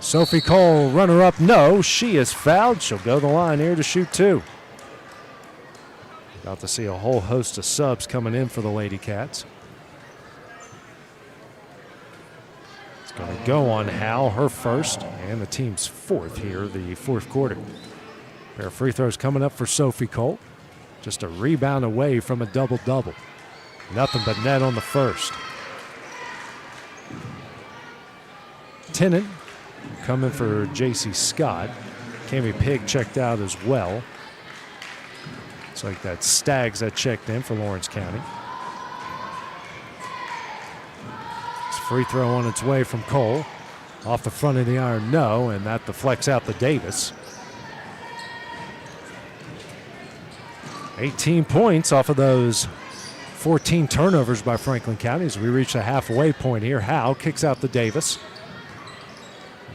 Sophie Cole, runner up, no. She is fouled. She'll go to the line here to shoot two. About to see a whole host of subs coming in for the Lady Cats. Going to go on Howe, her first, and the team's fourth here, the fourth quarter. Pair of free throws coming up for Sophie Cole. Just a rebound away from a double-double. Nothing but net on the first. Tennant coming for J.C. Scott. Cammie Pig checked out as well. Looks like that's Staggs that checked in for Lawrence County. Free throw on its way from Cole. Off the front of the iron, no, and that deflects out to Davis. 18 points off of those 14 turnovers by Franklin County as we reach the halfway point here. Howe kicks out to Davis.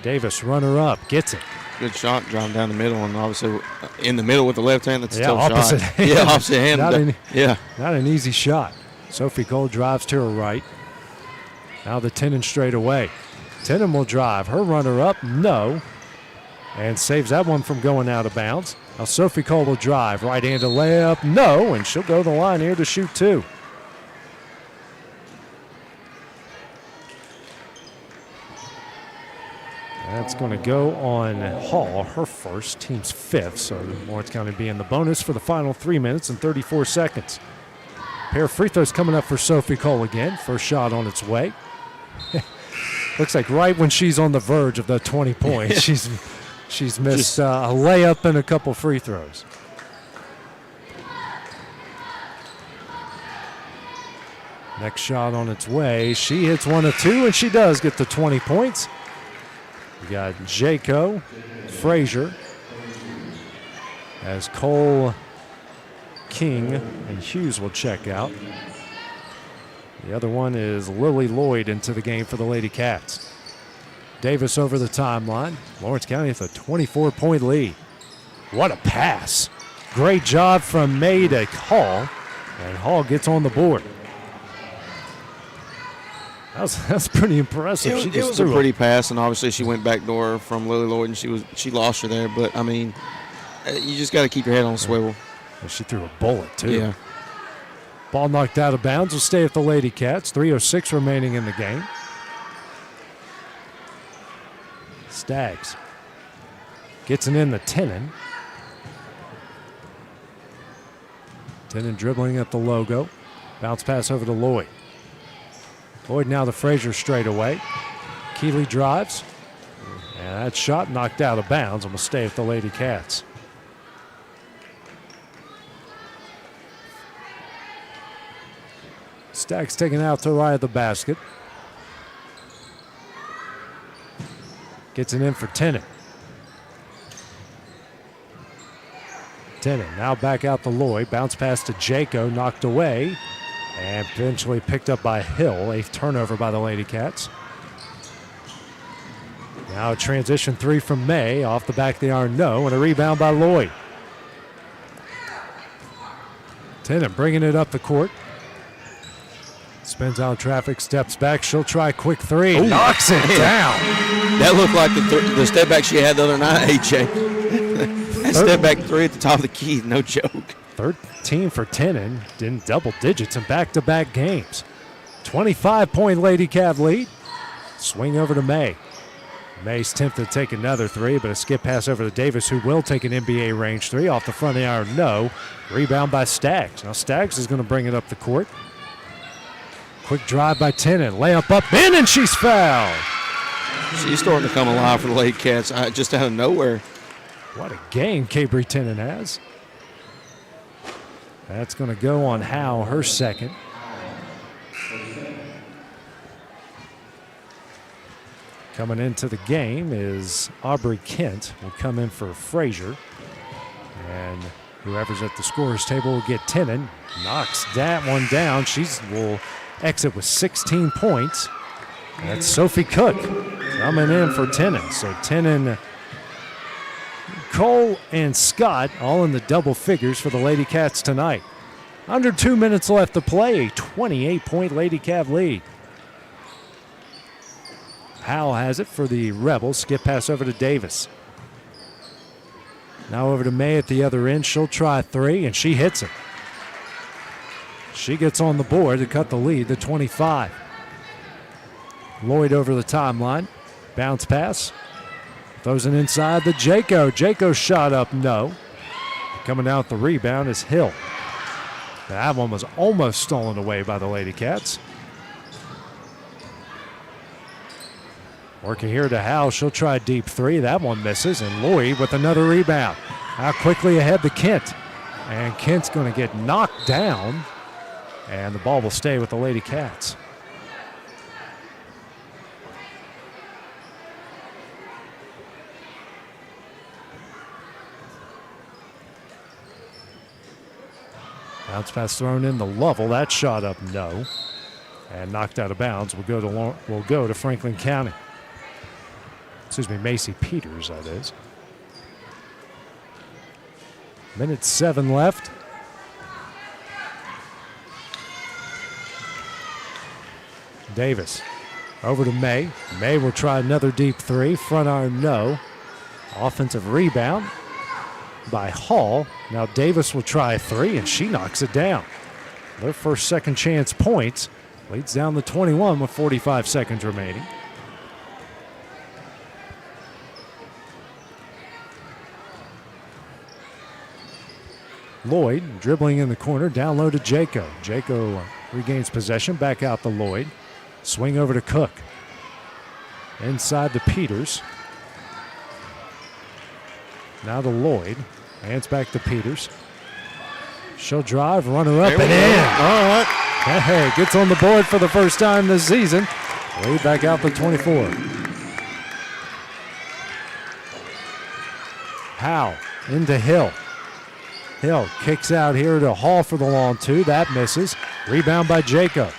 Davis, runner up, gets it. Good shot, driving down the middle, and obviously in the middle with the left hand. That's a tough opposite shot. hand. Yeah, opposite hand. Not an easy shot. Sophie Cole drives to her right. Now the Tennant straight away. Tennant will drive. Her runner up, no. And saves that one from going out of bounds. Now Sophie Cole will drive. Right-handed layup, no. And she'll go to the line here to shoot two. That's going to go on Hall, her first, team's fifth. So Lawrence County being the bonus for the final 3 minutes and 34 seconds. Pair of free throws coming up for Sophie Cole again. First shot on its way. Looks like right when she's on the verge of the 20 points, she's missed a layup and a couple free throws. Next shot on its way. She hits one of two, and she does get the 20 points. We got Jaco, Frazier, as Cole, King, and Hughes will check out. The other one is Lily Lloyd into the game for the Lady Cats. Davis over the timeline. Lawrence County with a 24-point lead. What a pass. Great job from May to Hall, and Hall gets on the board. That's pretty impressive. It was a pretty pass, and obviously she went backdoor from Lily Lloyd, and she lost her there. But, I mean, you just got to keep your head on a swivel. And she threw a bullet, too. Yeah. Ball knocked out of bounds. Will stay with the Lady Cats. 3:06 remaining in the game. Stags gets it in the Tenen. Tenen dribbling at the logo. Bounce pass over to Lloyd. Lloyd now to Frazier straight away. Keeley drives. And that shot knocked out of bounds and will stay with the Lady Cats. Stags taken out to the right of the basket. Gets it in for Tenen. Tenen now back out to Lloyd. Bounce pass to Jaco, knocked away. And eventually picked up by Hill. 8th turnover by the Lady Cats. Now a transition three from May. Off the back of the iron, no. And a rebound by Lloyd. Tenen bringing it up the court. Spins out traffic, steps back. She'll try quick three. Ooh, knocks it down. That looked like the step back she had the other night, AJ. That step back three at the top of the key, no joke. 13 for Tenen, in double digits in back-to-back games. 25-point Lady Cat lead. Swing over to May. May's tempted to take another three, but a skip pass over to Davis, who will take an NBA range three. Off the front of the iron, no. Rebound by Stags. Now Stags is going to bring it up the court. Quick drive by Tenen. Layup up in, and she's fouled. She's starting to come alive for the Lady Cats just out of nowhere. What a game Cabri Tenen has. That's going to go on Howe, her second. Coming into the game is Aubrey Kent. Will come in for Frazier. And whoever's at the scorer's table will get Tenen. Knocks that one down. She will exit with 16 points. That's Sophie Cook coming in for Tenen. So Tenen, Cole, and Scott all in the double figures for the Lady Cats tonight. Under 2 minutes left to play. A 28-point Lady Cat lead. Howell has it for the Rebels. Skip pass over to Davis. Now over to May at the other end. She'll try three, and she hits it. She gets on the board to cut the lead to 25. Lloyd over the timeline. Bounce pass. Throws it inside the Jaco. Jaco shot up, no. Coming out the rebound is Hill. That one was almost stolen away by the Lady Cats. Working here to Howe. She'll try a deep three. That one misses. And Lloyd with another rebound. Now quickly ahead to Kent. And Kent's going to get knocked down. And the ball will stay with the Lady Cats. Bounce pass thrown in to Lovell. That shot up, no. And knocked out of bounds. Will go to Franklin County. Excuse me, Macy Peters, that is. Minute 7 left. Davis over to May. May will try another deep three. Front iron, no. Offensive rebound by Hall. Now Davis will try a three, and she knocks it down. Their first second chance points. Leads down to 21 with 45 seconds remaining. Lloyd dribbling in the corner, down low to Jaco. Jaco regains possession, back out to Lloyd. Swing over to Cook. Inside to Peters. Now to Lloyd. Hands back to Peters. She'll drive, run her up and in. All right. Hey, gets on the board for the first time this season. Lead back out to 24. Howe into Hill. Hill kicks out here to Hall for the long two. That misses. Rebound by Jacob.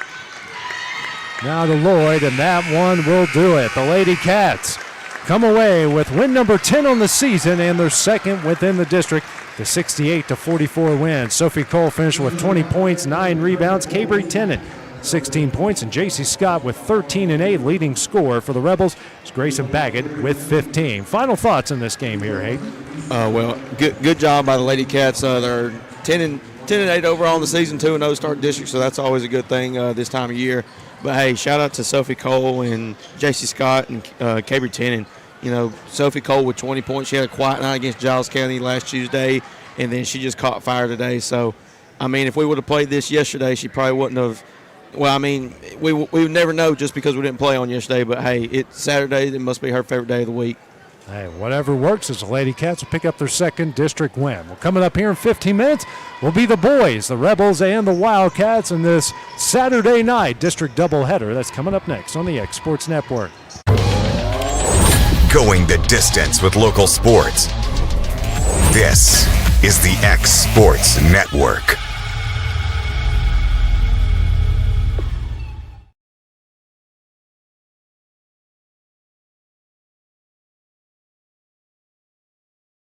Now to Lloyd, and that one will do it. The Lady Cats come away with win number 10 on the season and their second within the district. The 68-44 win. Sophie Cole finished with 20 points, 9 rebounds. Cabri Tenen, 16 points, and J.C. Scott with 13 and 8 leading scorer for the Rebels. It's Grayson Baggett with 15. Final thoughts in this game here, Hayden? Well, good job by the Lady Cats. They're 10 10-8 overall in the season, 2-0 start district, so that's always a good thing this time of year. But, hey, shout out to Sophie Cole and J.C. Scott and Cabry Tennant. You know, Sophie Cole with 20 points. She had a quiet night against Giles County last Tuesday, and then she just caught fire today. So, I mean, if we would have played this yesterday, she probably wouldn't have. Well, I mean, we would never know just because we didn't play on yesterday. But, hey, it's Saturday. It must be her favorite day of the week. Hey, whatever works as the Lady Cats will pick up their second district win. Well, coming up here in 15 minutes will be the boys, the Rebels, and the Wildcats in this Saturday night district doubleheader. That's coming up next on the X Sports Network. Going the distance with local sports. This is the X Sports Network.